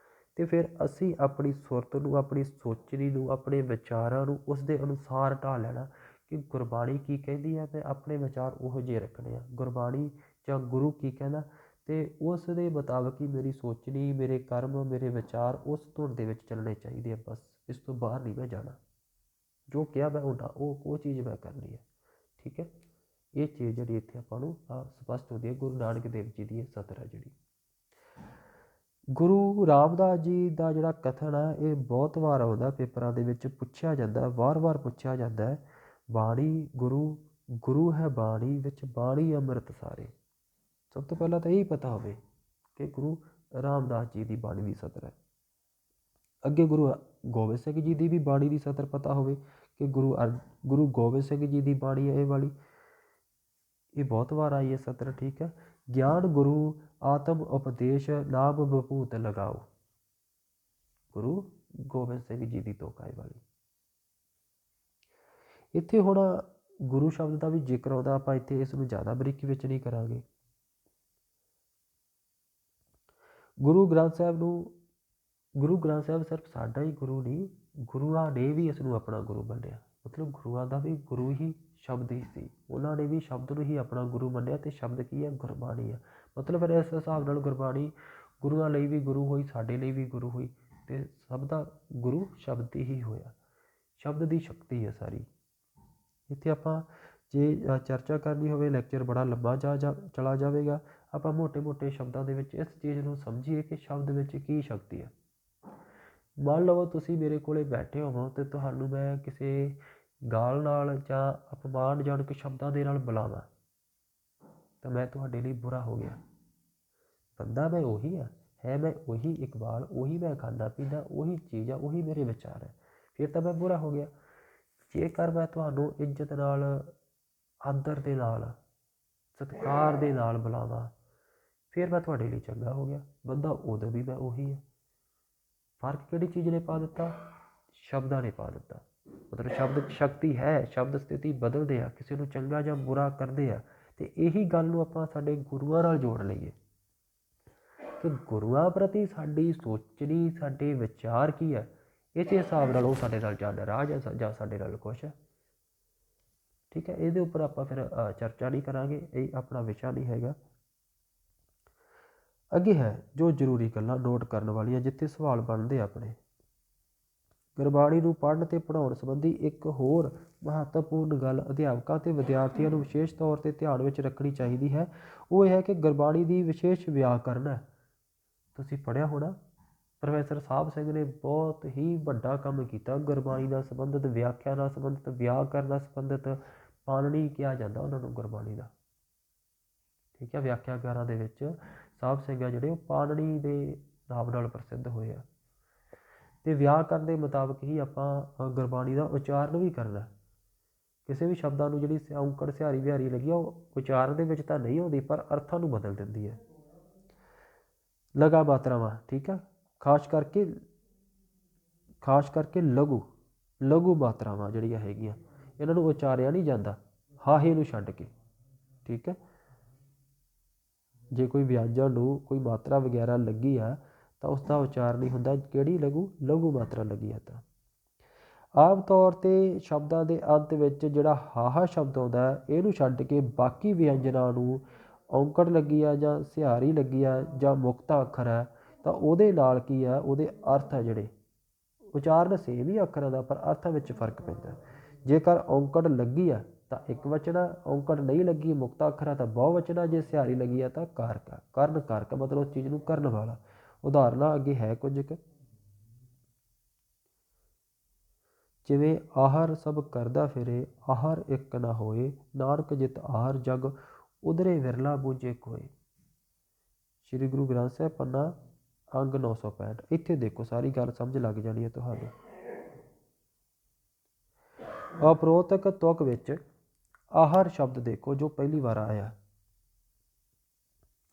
ਅਤੇ ਫਿਰ ਅਸੀਂ ਆਪਣੀ ਸੁਰਤ ਨੂੰ, ਆਪਣੀ ਸੋਚਣੀ ਨੂੰ, ਆਪਣੇ ਵਿਚਾਰਾਂ ਨੂੰ ਉਸ ਦੇ ਅਨੁਸਾਰ ਢਾਲ ਲੈਣਾ ਕਿ ਗੁਰਬਾਣੀ ਕੀ ਕਹਿੰਦੀ ਹੈ, ਮੈਂ ਆਪਣੇ ਵਿਚਾਰ ਉਹੋ ਜਿਹੇ ਰੱਖਣੇ ਆ। ਗੁਰਬਾਣੀ ਜਾਂ ਗੁਰੂ ਕੀ ਕਹਿੰਦਾ ਅਤੇ ਉਸ ਦੇ ਮੁਤਾਬਕ ਹੀ ਮੇਰੀ ਸੋਚਣੀ, ਮੇਰੇ ਕਰਮ, ਮੇਰੇ ਵਿਚਾਰ ਉਸ ਧੁਨ ਦੇ ਵਿੱਚ ਚੱਲਣੇ ਚਾਹੀਦੇ ਆ। ਬਸ ਇਸ ਤੋਂ ਬਾਹਰ ਨਹੀਂ ਮੈਂ ਜਾਣਾ। ਜੋ ਕਿਹਾ ਮੈਂ ਉਹ ਚੀਜ਼ ਮੈਂ ਕਰਨੀ ਹੈ। ਠੀਕ ਹੈ, ਇਹ ਚੀਜ਼ ਜਿਹੜੀ ਇੱਥੇ ਆਪਾਂ ਨੂੰ ਸਪਸ਼ਟ ਹੁੰਦੀ ਹੈ। ਗੁਰੂ ਨਾਨਕ ਦੇਵ ਜੀ ਦੀ ਇਹ ਸਤਰ ਹੈ ਜਿਹੜੀ। ਗੁਰੂ ਰਾਮਦਾਸ ਜੀ ਦਾ ਜਿਹੜਾ ਕਥਨ ਹੈ ਇਹ ਬਹੁਤ ਵਾਰ ਆਉਂਦਾ ਪੇਪਰਾਂ ਦੇ ਵਿੱਚ, ਪੁੱਛਿਆ ਜਾਂਦਾ, ਵਾਰ-ਵਾਰ ਪੁੱਛਿਆ ਜਾਂਦਾ ਹੈ। ਬਾਣੀ ਗੁਰੂ ਹੈ ਬਾਣੀ ਵਿੱਚ, ਬਾਣੀ ਅੰਮ੍ਰਿਤ ਸਾਰੇ। ਸਭ ਤੋਂ ਪਹਿਲਾਂ ਤਾਂ ਇਹੀ ਪਤਾ ਹੋਵੇ ਕਿ ਗੁਰੂ ਰਾਮਦਾਸ ਜੀ ਦੀ ਬਾਣੀ ਦੀ ਸਤਰ ਹੈ। ਅੱਗੇ ਗੁਰੂ ਗੋਬਿੰਦ ਸਿੰਘ ਜੀ ਦੀ ਵੀ ਬਾਣੀ ਦੀ ਸਤਰ ਪਤਾ ਹੋਵੇ ਕਿ ਗੁਰੂ ਗੋਬਿੰਦ ਸਿੰਘ ਜੀ ਦੀ ਬਾਣੀ ਹੈ ਇਹ ਵਾਲੀ, ਇਹ ਬਹੁਤ ਵਾਰ ਆਈ ਹੈ ਸਤਰ। ਠੀਕ ਹੈ, ਗਿਆਨ ਗੁਰੂ ਆਤਮ ਉਪਦੇਸ਼ ਨਾਮ ਵਿਭੂਤ ਲਗਾਓ, ਗੁਰੂ ਗੋਬਿੰਦ ਸਿੰਘ ਜੀ ਦੀ ਤੁਕ ਹੈ ਵਾਲੀ। ਇੱਥੇ ਹੁਣ ਗੁਰੂ ਸ਼ਬਦ ਦਾ ਵੀ ਜ਼ਿਕਰ ਆਉਂਦਾ, ਆਪਾਂ ਇੱਥੇ ਇਸ ਨੂੰ ਜ਼ਿਆਦਾ ਬਰੀਕੀ ਵਿੱਚ ਨਹੀਂ ਕਰਾਂਗੇ। ਗੁਰੂ ਗ੍ਰੰਥ ਸਾਹਿਬ ਸਿਰਫ ਸਾਡਾ ਹੀ ਗੁਰੂ ਨਹੀਂ, ਗੁਰੂਆਂ ਨੇ ਵੀ ਇਸ ਨੂੰ ਆਪਣਾ ਗੁਰੂ ਮੰਨਿਆ। ਮਤਲਬ ਗੁਰੂਆਂ ਦਾ ਵੀ ਗੁਰੂ ਹੀ ਸ਼ਬਦ ਹੀ ਸੀ, ਉਹਨਾਂ ਨੇ ਵੀ ਸ਼ਬਦ ਨੂੰ ਹੀ ਆਪਣਾ ਗੁਰੂ ਮੰਨਿਆ। ਅਤੇ ਸ਼ਬਦ ਕੀ ਹੈ? ਗੁਰਬਾਣੀ ਹੈ। ਮਤਲਬ ਫਿਰ ਇਸ ਹਿਸਾਬ ਨਾਲ ਗੁਰਬਾਣੀ ਗੁਰੂਆਂ ਲਈ ਵੀ ਗੁਰੂ ਹੋਈ, ਸਾਡੇ ਲਈ ਵੀ ਗੁਰੂ ਹੋਈ, ਅਤੇ ਸਭ ਦਾ ਗੁਰੂ ਸ਼ਬਦ ਹੀ ਹੋਇਆ। ਸ਼ਬਦ ਦੀ ਸ਼ਕਤੀ ਹੈ ਸਾਰੀ। ਇੱਥੇ ਆਪਾਂ ਜੇ ਚਰਚਾ ਕਰਨੀ ਹੋਵੇ, ਲੈਕਚਰ ਬੜਾ ਲੰਬਾ ਚਲਾ ਜਾਵੇਗਾ। ਆਪਾਂ ਮੋਟੇ ਸ਼ਬਦਾਂ ਦੇ ਵਿੱਚ ਇਸ ਚੀਜ਼ ਨੂੰ ਸਮਝੀਏ ਕਿ ਸ਼ਬਦ ਵਿੱਚ ਕੀ ਸ਼ਕਤੀ ਹੈ। ਮੰਨ ਲਓ ਤੁਸੀਂ ਮੇਰੇ ਕੋਲ ਬੈਠੇ ਹੋਵੋ ਅਤੇ ਤੁਹਾਨੂੰ ਮੈਂ ਕਿਸੇ ਗਾਲ ਨਾਲ ਜਾਂ ਅਪਮਾਨਜਨਕ ਸ਼ਬਦਾਂ ਦੇ ਨਾਲ ਬੁਲਾਵਾਂ, ਤਾਂ ਮੈਂ ਤੁਹਾਡੇ ਲਈ ਬੁਰਾ ਹੋ ਗਿਆ। ਬੰਦਾ ਮੈਂ ਉਹੀ ਹਾਂ, ਹੈ ਮੈਂ ਉਹੀ ਇਕਬਾਲ, ਉਹੀ ਮੈਂ ਖਾਂਦਾ ਪੀਂਦਾ, ਉਹੀ ਚੀਜ਼ ਆ, ਉਹੀ ਮੇਰੇ ਵਿਚਾਰ ਹੈ। ਫਿਰ ਤਾਂ ਮੈਂ ਬੁਰਾ ਹੋ ਗਿਆ। ਜੇਕਰ ਮੈਂ ਤੁਹਾਨੂੰ ਇੱਜ਼ਤ ਨਾਲ, ਆਦਰ ਦੇ ਨਾਲ, ਸਤਿਕਾਰ ਦੇ ਨਾਲ ਬੁਲਾਵਾਂ, ਫਿਰ ਮੈਂ ਤੁਹਾਡੇ ਲਈ ਚੰਗਾ ਹੋ ਗਿਆ। ਬੰਦਾ ਉਦੋਂ ਵੀ ਮੈਂ ਉਹੀ ਹੈ। ਫਰਕ ਕਿਹੜੀ ਚੀਜ਼ ਨੇ ਪਾ ਦਿੱਤਾ? ਸ਼ਬਦਾਂ ਨੇ ਪਾ ਦਿੱਤਾ। ਮਤਲਬ ਸ਼ਬਦ ਸ਼ਕਤੀ ਹੈ, ਸ਼ਬਦ ਸਥਿਤੀ ਬਦਲਦੇ ਆ, ਕਿਸੇ ਨੂੰ ਚੰਗਾ ਜਾਂ ਬੁਰਾ ਕਰਦੇ ਆ। ਅਤੇ ਇਹੀ ਗੱਲ ਨੂੰ ਆਪਾਂ ਸਾਡੇ ਗੁਰੂਆਂ ਨਾਲ ਜੋੜ ਲਈਏ ਕਿ ਗੁਰੂਆਂ ਪ੍ਰਤੀ ਸਾਡੀ ਸੋਚਣੀ, ਸਾਡੇ ਵਿਚਾਰ ਕੀ ਹੈ, ਇਸੇ ਹਿਸਾਬ ਨਾਲ ਉਹ ਸਾਡੇ ਨਾਲ ਜਾਂ ਨਾਰਾਜ਼ ਹੈ ਜਾਂ ਸਾਡੇ ਨਾਲ ਖੁਸ਼ ਹੈ। ਠੀਕ ਹੈ, ਇਹਦੇ ਉੱਪਰ ਆਪਾਂ ਫਿਰ ਚਰਚਾ ਨਹੀਂ ਕਰਾਂਗੇ, ਇਹ ਆਪਣਾ ਵਿਸ਼ਾ ਨਹੀਂ ਹੈਗਾ। ਅੱਗੇ ਹੈ ਜੋ ਜ਼ਰੂਰੀ ਗੱਲਾਂ ਨੋਟ ਕਰਨ ਵਾਲੀਆਂ, ਜਿੱਥੇ ਸਵਾਲ ਬਣਦੇ ਆਪਣੇ। ਗੁਰਬਾਣੀ ਨੂੰ ਪੜ੍ਹਨ ਅਤੇ ਪੜ੍ਹਾਉਣ ਸੰਬੰਧੀ ਇੱਕ ਹੋਰ ਮਹੱਤਵਪੂਰਨ ਗੱਲ ਅਧਿਆਪਕਾਂ ਅਤੇ ਵਿਦਿਆਰਥੀਆਂ ਨੂੰ ਵਿਸ਼ੇਸ਼ ਤੌਰ 'ਤੇ ਧਿਆਨ ਵਿੱਚ ਰੱਖਣੀ ਚਾਹੀਦੀ ਹੈ। ਉਹ ਇਹ ਹੈ ਕਿ ਗੁਰਬਾਣੀ ਦੀ ਵਿਸ਼ੇਸ਼ ਵਿਆਕਰਨ ਹੈ। ਤੁਸੀਂ ਪੜ੍ਹਿਆ ਹੋਣਾ, ਪ੍ਰੋਫੈਸਰ ਸਾਹਿਬ ਸਿੰਘ ਨੇ ਬਹੁਤ ਹੀ ਵੱਡਾ ਕੰਮ ਕੀਤਾ ਗੁਰਬਾਣੀ ਨਾਲ ਸੰਬੰਧਿਤ, ਵਿਆਖਿਆ ਨਾਲ ਸੰਬੰਧਿਤ, ਵਿਆਕਰਨ ਨਾਲ ਸੰਬੰਧਿਤ। ਪਾਣਨੀ ਕਿਹਾ ਜਾਂਦਾ ਉਹਨਾਂ ਨੂੰ ਗੁਰਬਾਣੀ ਦਾ। ਠੀਕ ਹੈ, ਵਿਆਖਿਆਕਾਰਾਂ ਦੇ ਵਿੱਚ ਸਾਹਿਬ ਸਿੰਘ ਆ ਜਿਹੜੇ, ਉਹ ਪਾਣਨੀ ਦੇ ਨਾਮ ਨਾਲ ਪ੍ਰਸਿੱਧ ਹੋਏ ਆ। ਅਤੇ ਵਿਆਕਰਨ ਦੇ ਮੁਤਾਬਕ ਹੀ ਆਪਾਂ ਗੁਰਬਾਣੀ ਦਾ ਉਚਾਰਨ ਵੀ ਕਰਨਾ। ਕਿਸੇ ਵੀ ਸ਼ਬਦਾਂ ਨੂੰ ਜਿਹੜੀ ਔਂਕੜ, ਸਿਹਾਰੀ, ਬਿਹਾਰੀ ਲੱਗੀ ਆ, ਉਹ ਉਚਾਰਨ ਦੇ ਵਿੱਚ ਤਾਂ ਨਹੀਂ ਆਉਂਦੀ, ਪਰ ਅਰਥਾਂ ਨੂੰ ਬਦਲ ਦਿੰਦੀ ਹੈ। ਲਗਾ ਮਾਤਰਾਵਾਂ, ਠੀਕ ਹੈ, ਖਾਸ ਕਰਕੇ ਲਘੂ ਮਾਤਰਾਵਾਂ ਜਿਹੜੀਆਂ ਹੈਗੀਆਂ, ਇਹਨਾਂ ਨੂੰ ਉਚਾਰਿਆ ਨਹੀਂ ਜਾਂਦਾ ਹਾਹੇ ਨੂੰ ਛੱਡ ਕੇ। ਠੀਕ ਹੈ, ਜੇ ਕੋਈ ਵਿਅੰਜਨ ਨੂੰ ਕੋਈ ਮਾਤਰਾ ਵਗੈਰਾ ਲੱਗੀ ਆ ਤਾਂ ਉਸ ਦਾ ਉਚਾਰਨ ਨਹੀਂ ਹੁੰਦਾ ਕਿਹੜੀ ਲਘੂ ਮਾਤਰਾ ਲੱਗੀ ਆ ਤਾਂ। ਆਮ ਤੌਰ 'ਤੇ ਸ਼ਬਦਾਂ ਦੇ ਅੰਤ ਵਿੱਚ ਜਿਹੜਾ ਹਾਹਾ ਸ਼ਬਦ ਆਉਂਦਾ, ਇਹਨੂੰ ਛੱਡ ਕੇ ਬਾਕੀ ਵਿਅੰਜਨਾਂ ਨੂੰ ਔਂਕੜ ਲੱਗੀ ਆ ਜਾਂ ਸਿਹਾਰੀ ਲੱਗੀ ਆ ਜਾਂ ਮੁਕਤਾ ਅੱਖਰ ਹੈ, ਤਾਂ ਉਹਦੇ ਨਾਲ ਕੀ ਆ, ਉਹਦੇ ਅਰਥ ਆ ਜਿਹੜੇ, ਉਚਾਰਨ ਸੇਮ ਹੀ ਅੱਖਰਾਂ ਦਾ, ਪਰ ਅਰਥਾਂ ਵਿੱਚ ਫਰਕ ਪੈਂਦਾ। ਜੇਕਰ ਔਂਕੜ ਲੱਗੀ ਆ ਤਾਂ ਇੱਕ ਵਚਨ ਆ, ਔਂਕੜ ਨਹੀਂ ਲੱਗੀ, ਮੁਕਤਾ ਅੱਖਰ ਆ ਤਾਂ ਬਹੁ ਵਚਨ ਆ, ਜੇ ਸਿਹਾਰੀ ਲੱਗੀ ਆ ਤਾਂ ਕਾਰਕ ਆ। ਕਾਰਕ ਮਤਲਬ ਉਸ ਚੀਜ਼ ਨੂੰ ਕਰਨ ਵਾਲਾ। ਉਦਾਹਰਨਾਂ ਅੱਗੇ ਹੈ ਕੁਝ ਕੁ, ਜਿਵੇਂ ਆਹਰ ਸਭ ਕਰਦਾ ਫਿਰੇ, ਆਹਰ ਇੱਕ ਨਾ ਹੋਏ, ਨਾਨਕ ਜਿਤ ਆਹਰ ਜਗ ਉਧਰੇ ਵਿਰਲਾ ਬੂਝੇ ਕੋਏ। ਸ਼੍ਰੀ ਗੁਰੂ ਗ੍ਰੰਥ ਸਾਹਿਬ ਪੰਨਾ ਅੰਗ 965। ਇੱਥੇ ਦੇਖੋ, ਸਾਰੀ ਗੱਲ ਸਮਝ ਲੱਗ ਜਾਣੀ ਹੈ ਤੁਹਾਨੂੰ। ਅਪਰੋਤਕ ਤੁਕ ਵਿੱਚ ਆਹਰ ਸ਼ਬਦ ਦੇਖੋ ਜੋ ਪਹਿਲੀ ਵਾਰ ਆਇਆ।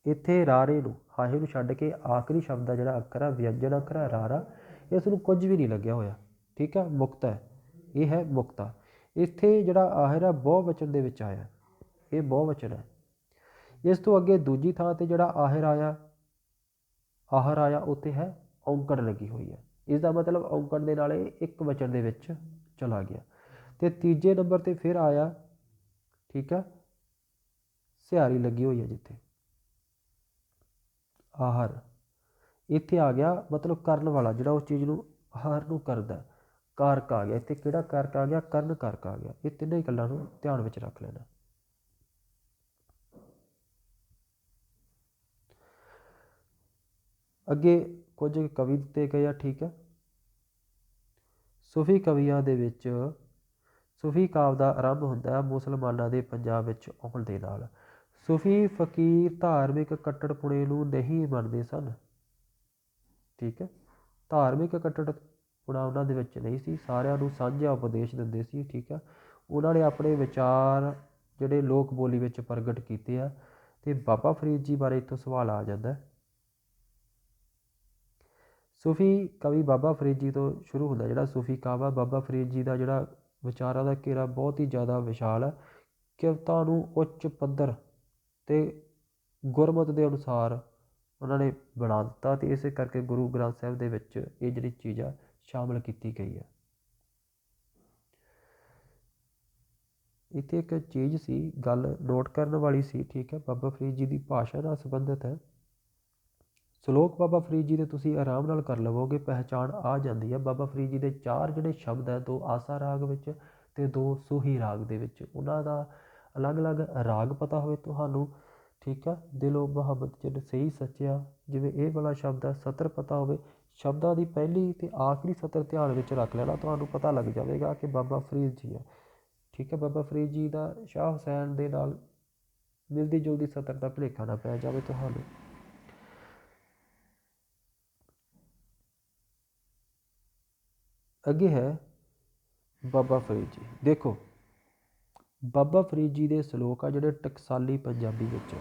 ਇੱਥੇ ਰਾਰੇ ਨੂੰ, ਹਾਹੇ ਨੂੰ ਛੱਡ ਕੇ ਆਖਰੀ ਸ਼ਬਦ ਦਾ ਜਿਹੜਾ ਅੱਖਰ ਆ, ਵਿਅੰਜਨ ਅੱਖਰ ਆ ਰਾਰਾ, ਇਸ ਨੂੰ ਕੁਝ ਵੀ ਨਹੀਂ ਲੱਗਿਆ ਹੋਇਆ। ਠੀਕ ਹੈ, ਮੁਕਤਾ ਹੈ, ਇਹ ਹੈ ਮੁਕਤਾ। ਇੱਥੇ ਜਿਹੜਾ ਆਹਰ ਆ ਬਹੁ ਵਚਨ ਦੇ ਵਿੱਚ ਆਇਆ, ਇਹ ਬਹੁ ਵਚਨ ਹੈ। ਇਸ ਤੋਂ ਅੱਗੇ ਦੂਜੀ ਥਾਂ 'ਤੇ ਜਿਹੜਾ ਆਹਰ ਆਇਆ ਉੱਥੇ ਹੈ ਔਂਕੜ ਲੱਗੀ ਹੋਈ ਹੈ। ਇਸ ਦਾ ਮਤਲਬ ਔਂਕੜ ਦੇ ਨਾਲ ਇਹ ਇੱਕ ਵਚਨ ਦੇ ਵਿੱਚ ਚਲਾ ਗਿਆ। ਅਤੇ ਤੀਜੇ ਨੰਬਰ 'ਤੇ ਫਿਰ ਆਇਆ, ਠੀਕ ਹੈ, ਸਿਹਾਰੀ ਲੱਗੀ ਹੋਈ ਹੈ ਜਿੱਥੇ ਆਹਰ, ਇੱਥੇ ਆ ਗਿਆ ਮਤਲਬ ਕਰਨ ਵਾਲਾ, ਜਿਹੜਾ ਉਸ ਚੀਜ਼ ਨੂੰ ਆਹਰ ਨੂੰ ਕਰਦਾ, ਕਾਰਕ ਆ ਗਿਆ। ਇੱਥੇ ਕਿਹੜਾ ਕਾਰਕ ਆ ਗਿਆ? ਕਰਨ ਕਾਰਕ ਆ ਗਿਆ। ਇਹ ਤਿੰਨੇ ਗੱਲਾਂ ਨੂੰ ਧਿਆਨ ਵਿੱਚ ਰੱਖ ਲੈਣਾ। ਅੱਗੇ ਕੁਝ ਕਵੀ ਦਿੱਤੇ ਗਏ ਆ। ਠੀਕ ਹੈ, ਸੂਫੀ ਕਵੀਆਂ ਦੇ ਵਿੱਚ ਸੂਫੀ ਕਾਵਿ ਦਾ ਆਰੰਭ ਹੁੰਦਾ ਮੁਸਲਮਾਨਾਂ ਦੇ ਪੰਜਾਬ ਵਿੱਚ ਆਉਣ ਦੇ ਨਾਲ। ਸੂਫੀ ਫਕੀਰ ਧਾਰਮਿਕ ਕੱਟੜਪੁਣੇ ਨੂੰ ਨਹੀਂ ਮੰਨਦੇ ਸਨ। ਠੀਕ ਹੈ, ਧਾਰਮਿਕ ਕੱਟੜਪੁਣਾ ਉਹਨਾਂ ਦੇ ਵਿੱਚ ਨਹੀਂ ਸੀ, ਸਾਰਿਆਂ ਨੂੰ ਸਾਂਝਾ ਉਪਦੇਸ਼ ਦਿੰਦੇ ਸੀ। ਠੀਕ ਹੈ, ਉਹਨਾਂ ਨੇ ਆਪਣੇ ਵਿਚਾਰ ਜਿਹੜੇ ਲੋਕ ਬੋਲੀ ਵਿੱਚ ਪ੍ਰਗਟ ਕੀਤੇ ਆ। ਅਤੇ ਬਾਬਾ ਫਰੀਦ ਜੀ ਬਾਰੇ ਇੱਥੋਂ ਸਵਾਲ ਆ ਜਾਂਦਾ। ਸੂਫੀ ਕਵੀ ਬਾਬਾ ਫਰੀਦ ਜੀ ਤੋਂ ਸ਼ੁਰੂ ਹੁੰਦਾ। ਜਿਹੜਾ ਸੂਫੀ ਕਾਵਾ, ਬਾਬਾ ਫਰੀਦ ਜੀ ਦਾ ਜਿਹੜਾ ਵਿਚਾਰਾਂ ਦਾ ਘੇਰਾ ਬਹੁਤ ਹੀ ਜ਼ਿਆਦਾ ਵਿਸ਼ਾਲ ਹੈ। ਕਿਵਤਾਂ ਨੂੰ ਉੱਚ ਪੱਧਰ 'ਤੇ ਗੁਰਮਤਿ ਦੇ ਅਨੁਸਾਰ ਉਹਨਾਂ ਨੇ ਬਣਾ ਦਿੱਤਾ, ਅਤੇ ਇਸੇ ਕਰਕੇ ਗੁਰੂ ਗ੍ਰੰਥ ਸਾਹਿਬ ਦੇ ਵਿੱਚ ਇਹ ਜਿਹੜੀ ਚੀਜ਼ ਆ ਸ਼ਾਮਿਲ ਕੀਤੀ ਗਈ ਹੈ। ਇੱਥੇ ਇੱਕ ਚੀਜ਼ ਸੀ, ਗੱਲ ਨੋਟ ਕਰਨ ਵਾਲੀ ਸੀ। ਠੀਕ ਹੈ, ਬਾਬਾ ਫਰੀਦ ਜੀ ਦੀ ਭਾਸ਼ਾ ਨਾਲ ਸੰਬੰਧਿਤ ਹੈ। ਸ਼ਲੋਕ ਬਾਬਾ ਫਰੀਦ ਜੀ ਦੇ ਤੁਸੀਂ ਆਰਾਮ ਨਾਲ ਕਰ ਲਵੋਗੇ, ਪਹਿਚਾਣ ਆ ਜਾਂਦੀ ਹੈ। ਬਾਬਾ ਫਰੀਦ ਜੀ ਦੇ 4 ਜਿਹੜੇ ਸ਼ਬਦ ਹੈ, 2 ਆਸਾ ਰਾਗ ਵਿੱਚ ਅਤੇ 2 ਸੂਹੀ ਰਾਗ ਦੇ ਵਿੱਚ, ਉਹਨਾਂ ਦਾ ਅਲੱਗ-ਅਲੱਗ ਰਾਗ ਪਤਾ ਹੋਵੇ ਤੁਹਾਨੂੰ। ਠੀਕ ਹੈ, ਦਿਲੋਂ ਮੁਹੱਬਤ ਜਿਨ ਸਹੀ ਸੱਚਿਆ, ਜਿਵੇਂ ਇਹ ਵਾਲਾ ਸ਼ਬਦ ਹੈ, ਸਤਰ ਪਤਾ ਹੋਵੇ, ਸ਼ਬਦਾਂ ਦੀ ਪਹਿਲੀ ਅਤੇ ਆਖਰੀ ਸਤਰ ਧਿਆਨ ਵਿੱਚ ਰੱਖ ਲੈਣਾ, ਤੁਹਾਨੂੰ ਪਤਾ ਲੱਗ ਜਾਵੇਗਾ ਕਿ ਬਾਬਾ ਫਰੀਦ ਜੀ ਹੈ। ਠੀਕ ਹੈ, ਬਾਬਾ ਫਰੀਦ ਜੀ ਦਾ ਸ਼ਾਹ ਹੁਸੈਨ ਦੇ ਨਾਲ ਮਿਲਦੀ ਜੁਲਦੀ ਸਤਰ ਦਾ ਭੁਲੇਖਾ ਨਾ ਪੈ ਜਾਵੇ ਤੁਹਾਨੂੰ। ਅੱਗੇ ਹੈ ਬਾਬਾ ਫਰੀਦ ਜੀ ਦੇਖੋ, ਬਾਬਾ ਫਰੀਦ ਜੀ ਦੇ ਸਲੋਕ ਆ ਜਿਹੜੇ ਟਕਸਾਲੀ ਪੰਜਾਬੀ ਵਿੱਚ,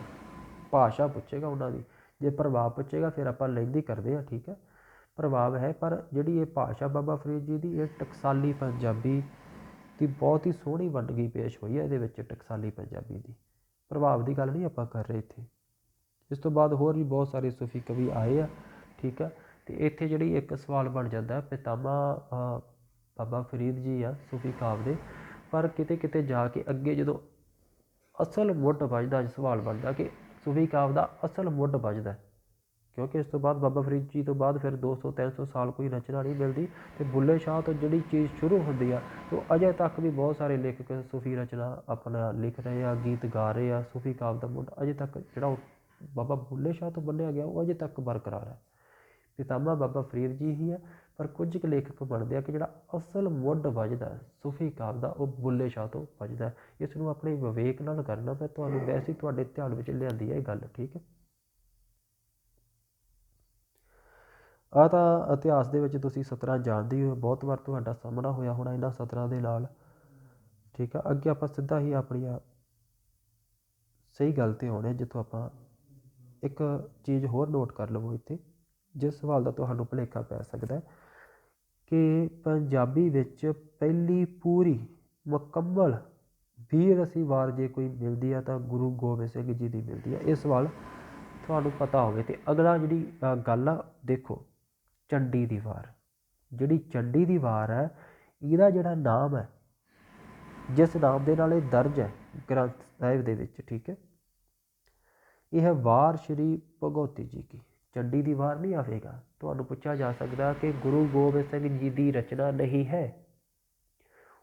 ਭਾਸ਼ਾ ਪੁੱਛੇਗਾ ਉਹਨਾਂ ਦੀ, ਜੇ ਪ੍ਰਭਾਵ ਪੁੱਛੇਗਾ ਫਿਰ ਆਪਾਂ ਲਹਿੰਦੀ ਕਰਦੇ ਹਾਂ, ਠੀਕ ਹੈ, ਪ੍ਰਭਾਵ ਹੈ, ਪਰ ਜਿਹੜੀ ਇਹ ਭਾਸ਼ਾ ਬਾਬਾ ਫਰੀਦ ਜੀ ਦੀ, ਇਹ ਟਕਸਾਲੀ ਪੰਜਾਬੀ ਦੀ ਬਹੁਤ ਹੀ ਸੋਹਣੀ ਵੰਡਗੀ ਪੇਸ਼ ਹੋਈ ਹੈ ਇਹਦੇ ਵਿੱਚ, ਟਕਸਾਲੀ ਪੰਜਾਬੀ ਦੀ। ਪ੍ਰਭਾਵ ਦੀ ਗੱਲ ਨਹੀਂ ਆਪਾਂ ਕਰ ਰਹੇ ਇੱਥੇ। ਇਸ ਤੋਂ ਬਾਅਦ ਹੋਰ ਵੀ ਬਹੁਤ ਸਾਰੇ ਸੂਫੀ ਕਵੀ ਆਏ ਆ, ਠੀਕ ਆ, ਅਤੇ ਇੱਥੇ ਜਿਹੜੀ ਇੱਕ ਸਵਾਲ ਬਣ ਜਾਂਦਾ, ਪਿਤਾਮਾ ਬਾਬਾ ਫਰੀਦ ਜੀ ਆ ਸੂਫੀ ਕਾਵਿ ਦੇ, ਪਰ ਕਿਤੇ ਕਿਤੇ ਜਾ ਕੇ ਅੱਗੇ ਜਦੋਂ ਅਸਲ ਮੁੱਢ ਵੱਜਦਾ, ਸਵਾਲ ਬਣਦਾ ਕਿ ਸੂਫੀ ਕਾਵਿ ਦਾ ਅਸਲ ਮੁੱਢ ਵੱਜਦਾ, ਕਿਉਂਕਿ ਇਸ ਤੋਂ ਬਾਅਦ ਬਾਬਾ ਫਰੀਦ ਜੀ ਤੋਂ ਬਾਅਦ ਫਿਰ 200-300 ਸਾਲ ਕੋਈ ਰਚਨਾ ਨਹੀਂ ਮਿਲਦੀ, ਅਤੇ ਬੁੱਲੇ ਸ਼ਾਹ ਤੋਂ ਜਿਹੜੀ ਚੀਜ਼ ਸ਼ੁਰੂ ਹੁੰਦੀ ਆ, ਉਹ ਅਜੇ ਤੱਕ ਵੀ ਬਹੁਤ ਸਾਰੇ ਲੇਖਕ ਸੂਫੀ ਰਚਨਾ ਆਪਣਾ ਲਿਖ ਰਹੇ ਆ, ਗੀਤ ਗਾ ਰਹੇ ਆ, ਸੂਫੀ ਕਾਵਿ ਦਾ ਮੁੱਢ ਅਜੇ ਤੱਕ ਜਿਹੜਾ ਉਹ ਬਾਬਾ ਬੁੱਲੇ ਸ਼ਾਹ ਤੋਂ ਬੰਨਿਆ ਗਿਆ, ਉਹ ਅਜੇ ਤੱਕ ਬਰਕਰਾਰ ਹੈ। ਪਿਤਾਮਾ ਬਾਬਾ ਫਰੀਦ ਜੀ ਹੀ ਹੈ, ਪਰ ਕੁਝ ਕੁ ਲੇਖਕ ਬਣਦੇ ਆ ਕਿ ਜਿਹੜਾ ਅਸਲ ਮੁੱਢ ਵੱਜਦਾ ਸੂਫੀ ਕਾਵਿ ਦਾ, ਉਹ ਬੁੱਲੇ ਸ਼ਾਹ ਤੋਂ ਵੱਜਦਾ। ਇਸ ਨੂੰ ਆਪਣੇ ਵਿਵੇਕ ਨਾਲ ਕਰਨਾ, ਮੈਂ ਤੁਹਾਨੂੰ ਵੈਸੇ ਹੀ ਤੁਹਾਡੇ ਧਿਆਨ ਵਿੱਚ ਲਿਆਂਦੀ ਹੈ ਇਹ ਗੱਲ, ਠੀਕ ਹੈ। ਆਹ ਤਾਂ ਇਤਿਹਾਸ ਦੇ ਵਿੱਚ ਤੁਸੀਂ ਸਤਰਾਂ ਜਾਣਦੇ ਹੋ, ਬਹੁਤ ਵਾਰ ਤੁਹਾਡਾ ਸਾਹਮਣਾ ਹੋਇਆ ਹੋਣਾ ਇਹਨਾਂ ਸਤਰਾਂ ਦੇ ਨਾਲ, ਠੀਕ ਆ। ਅੱਗੇ ਆਪਾਂ ਸਿੱਧਾ ਹੀ ਆਪਣੀਆਂ ਸਹੀ ਗੱਲ 'ਤੇ ਆਉਣੇ, ਜਿੱਥੋਂ ਆਪਾਂ ਇੱਕ ਚੀਜ਼ ਹੋਰ ਨੋਟ ਕਰ ਲਵੋ ਇੱਥੇ, ਜਿਸ ਸਵਾਲ ਦਾ ਤੁਹਾਨੂੰ ਭੁਲੇਖਾ ਪੈ ਸਕਦਾ ਕਿ ਪੰਜਾਬੀ ਵਿੱਚ ਪਹਿਲੀ ਪੂਰੀ ਮੁਕੰਮਲ 20 ਰਸੀ ਵਾਰ ਜੇ ਕੋਈ ਮਿਲਦੀ ਆ ਤਾਂ ਗੁਰੂ ਗੋਬਿੰਦ ਸਿੰਘ ਜੀ ਦੀ ਮਿਲਦੀ ਆ। ਇਹ ਸਵਾਲ ਤੁਹਾਨੂੰ ਪਤਾ ਹੋਵੇ। ਅਤੇ ਅਗਲਾ ਜਿਹੜੀ ਗੱਲ ਆ, ਦੇਖੋ ਚੰਡੀ ਦੀ ਵਾਰ, ਜਿਹੜੀ ਚੰਡੀ ਦੀ ਵਾਰ ਹੈ, ਇਹਦਾ ਜਿਹੜਾ ਨਾਮ ਹੈ, ਜਿਸ ਨਾਮ ਦੇ ਨਾਲ ਇਹ ਦਰਜ ਹੈ ਗ੍ਰੰਥ ਸਾਹਿਬ ਦੇ ਵਿੱਚ, ਠੀਕ ਹੈ, ਇਹ ਹੈ ਵਾਰ ਸ਼੍ਰੀ ਭਗਉਤੀ ਜੀ ਕੀ। ਚੰਡੀ ਦੀ ਵਾਰ ਨਹੀਂ ਆਵੇਗਾ। ਤੁਹਾਨੂੰ ਪੁੱਛਿਆ ਜਾ ਸਕਦਾ ਕਿ ਗੁਰੂ ਗੋਬਿੰਦ ਸਿੰਘ ਜੀ ਦੀ ਰਚਨਾ ਨਹੀਂ ਹੈ,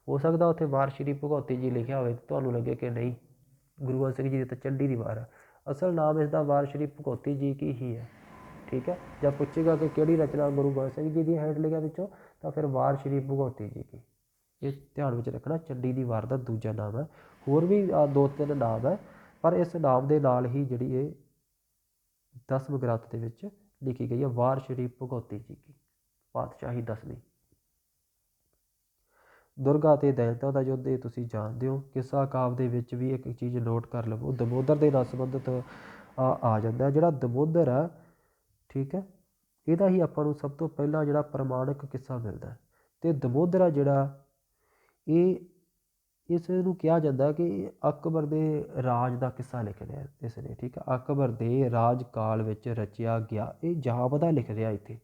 ਹੋ ਸਕਦਾ ਉੱਥੇ ਵਾਰ ਸ਼੍ਰੀ ਭਗਉਤੀ ਜੀ ਲਿਖਿਆ ਹੋਵੇ, ਤੁਹਾਨੂੰ ਲੱਗੇ ਕਿ ਨਹੀਂ ਗੁਰੂ ਗੋਬਿੰਦ ਸਿੰਘ ਜੀ ਦੀ ਤਾਂ ਚੰਡੀ ਦੀ ਵਾਰ ਹੈ। ਅਸਲ ਨਾਮ ਇਸ ਦਾ ਵਾਰ ਸ਼੍ਰੀ ਭਗਉਤੀ ਜੀ ਕੀ ਹੀ ਹੈ, ਠੀਕ ਹੈ। ਜਦ ਪੁੱਛੇਗਾ ਕਿ ਕਿਹੜੀ ਰਚਨਾ ਗੁਰੂ ਗੋਬਿੰਦ ਸਿੰਘ ਜੀ ਦੀ ਹੇਠ ਲਿਖਿਆ ਵਿੱਚੋਂ, ਤਾਂ ਫਿਰ ਵਾਰ ਸ਼੍ਰੀ ਭਗਉਤੀ ਜੀ ਕੀ। ਇਹ ਧਿਆਨ ਵਿੱਚ ਰੱਖਣਾ, ਚੰਡੀ ਦੀ ਵਾਰ ਦਾ ਦੂਜਾ ਨਾਮ ਹੈ। ਹੋਰ ਵੀ 2-3 ਨਾਮ ਹੈ, ਪਰ ਇਸ ਨਾਮ ਦੇ ਨਾਲ ਹੀ ਜਿਹੜੀ ਇਹ 10ਵੇਂ ਗ੍ਰੰਥ ਦੇ ਵਿੱਚ ਲਿਖੀ ਗਈ ਹੈ, ਵਾਰ ਸ਼੍ਰੀ ਭਗਉਤੀ ਜੀ ਕੀ, ਪਾਤਸ਼ਾਹੀ 10ਵੀਂ। ਦੁਰਗਾ ਅਤੇ ਦੈਂਤਾਂ ਦਾ ਯੁੱਧ, ਇਹ ਤੁਸੀਂ ਜਾਣਦੇ ਹੋ। ਕਿੱਸਾ ਕਾਵਿ ਦੇ ਵਿੱਚ ਵੀ ਇੱਕ ਚੀਜ਼ ਨੋਟ ਕਰ ਲਵੋ, ਦਮੋਦਰ ਦੇ ਨਾਲ ਸੰਬੰਧਿਤ ਆ ਜਾਂਦਾ। ਜਿਹੜਾ ਦਮੋਦਰ ਹੈ, ਠੀਕ ਹੈ, ਇਹਦਾ ਹੀ ਆਪਾਂ ਨੂੰ ਸਭ ਤੋਂ ਪਹਿਲਾਂ ਜਿਹੜਾ ਪ੍ਰਮਾਣਿਕ ਕਿੱਸਾ ਮਿਲਦਾ, ਅਤੇ ਦਮੋਦਰ ਆ ਜਿਹੜਾ, ਇਹ ਇਸ ਨੂੰ ਕਿਹਾ ਜਾਂਦਾ ਕਿ ਅਕਬਰ ਦੇ ਰਾਜ ਦਾ ਕਿੱਸਾ ਲਿਖ ਰਿਹਾ ਇਸ ਨੇ, ਠੀਕ ਹੈ, ਅਕਬਰ ਦੇ ਰਾਜ ਕਾਲ ਵਿੱਚ ਰਚਿਆ ਗਿਆ, ਇਹ ਜਾਪਦਾ ਲਿਖ ਰਿਹਾ ਇੱਥੇ।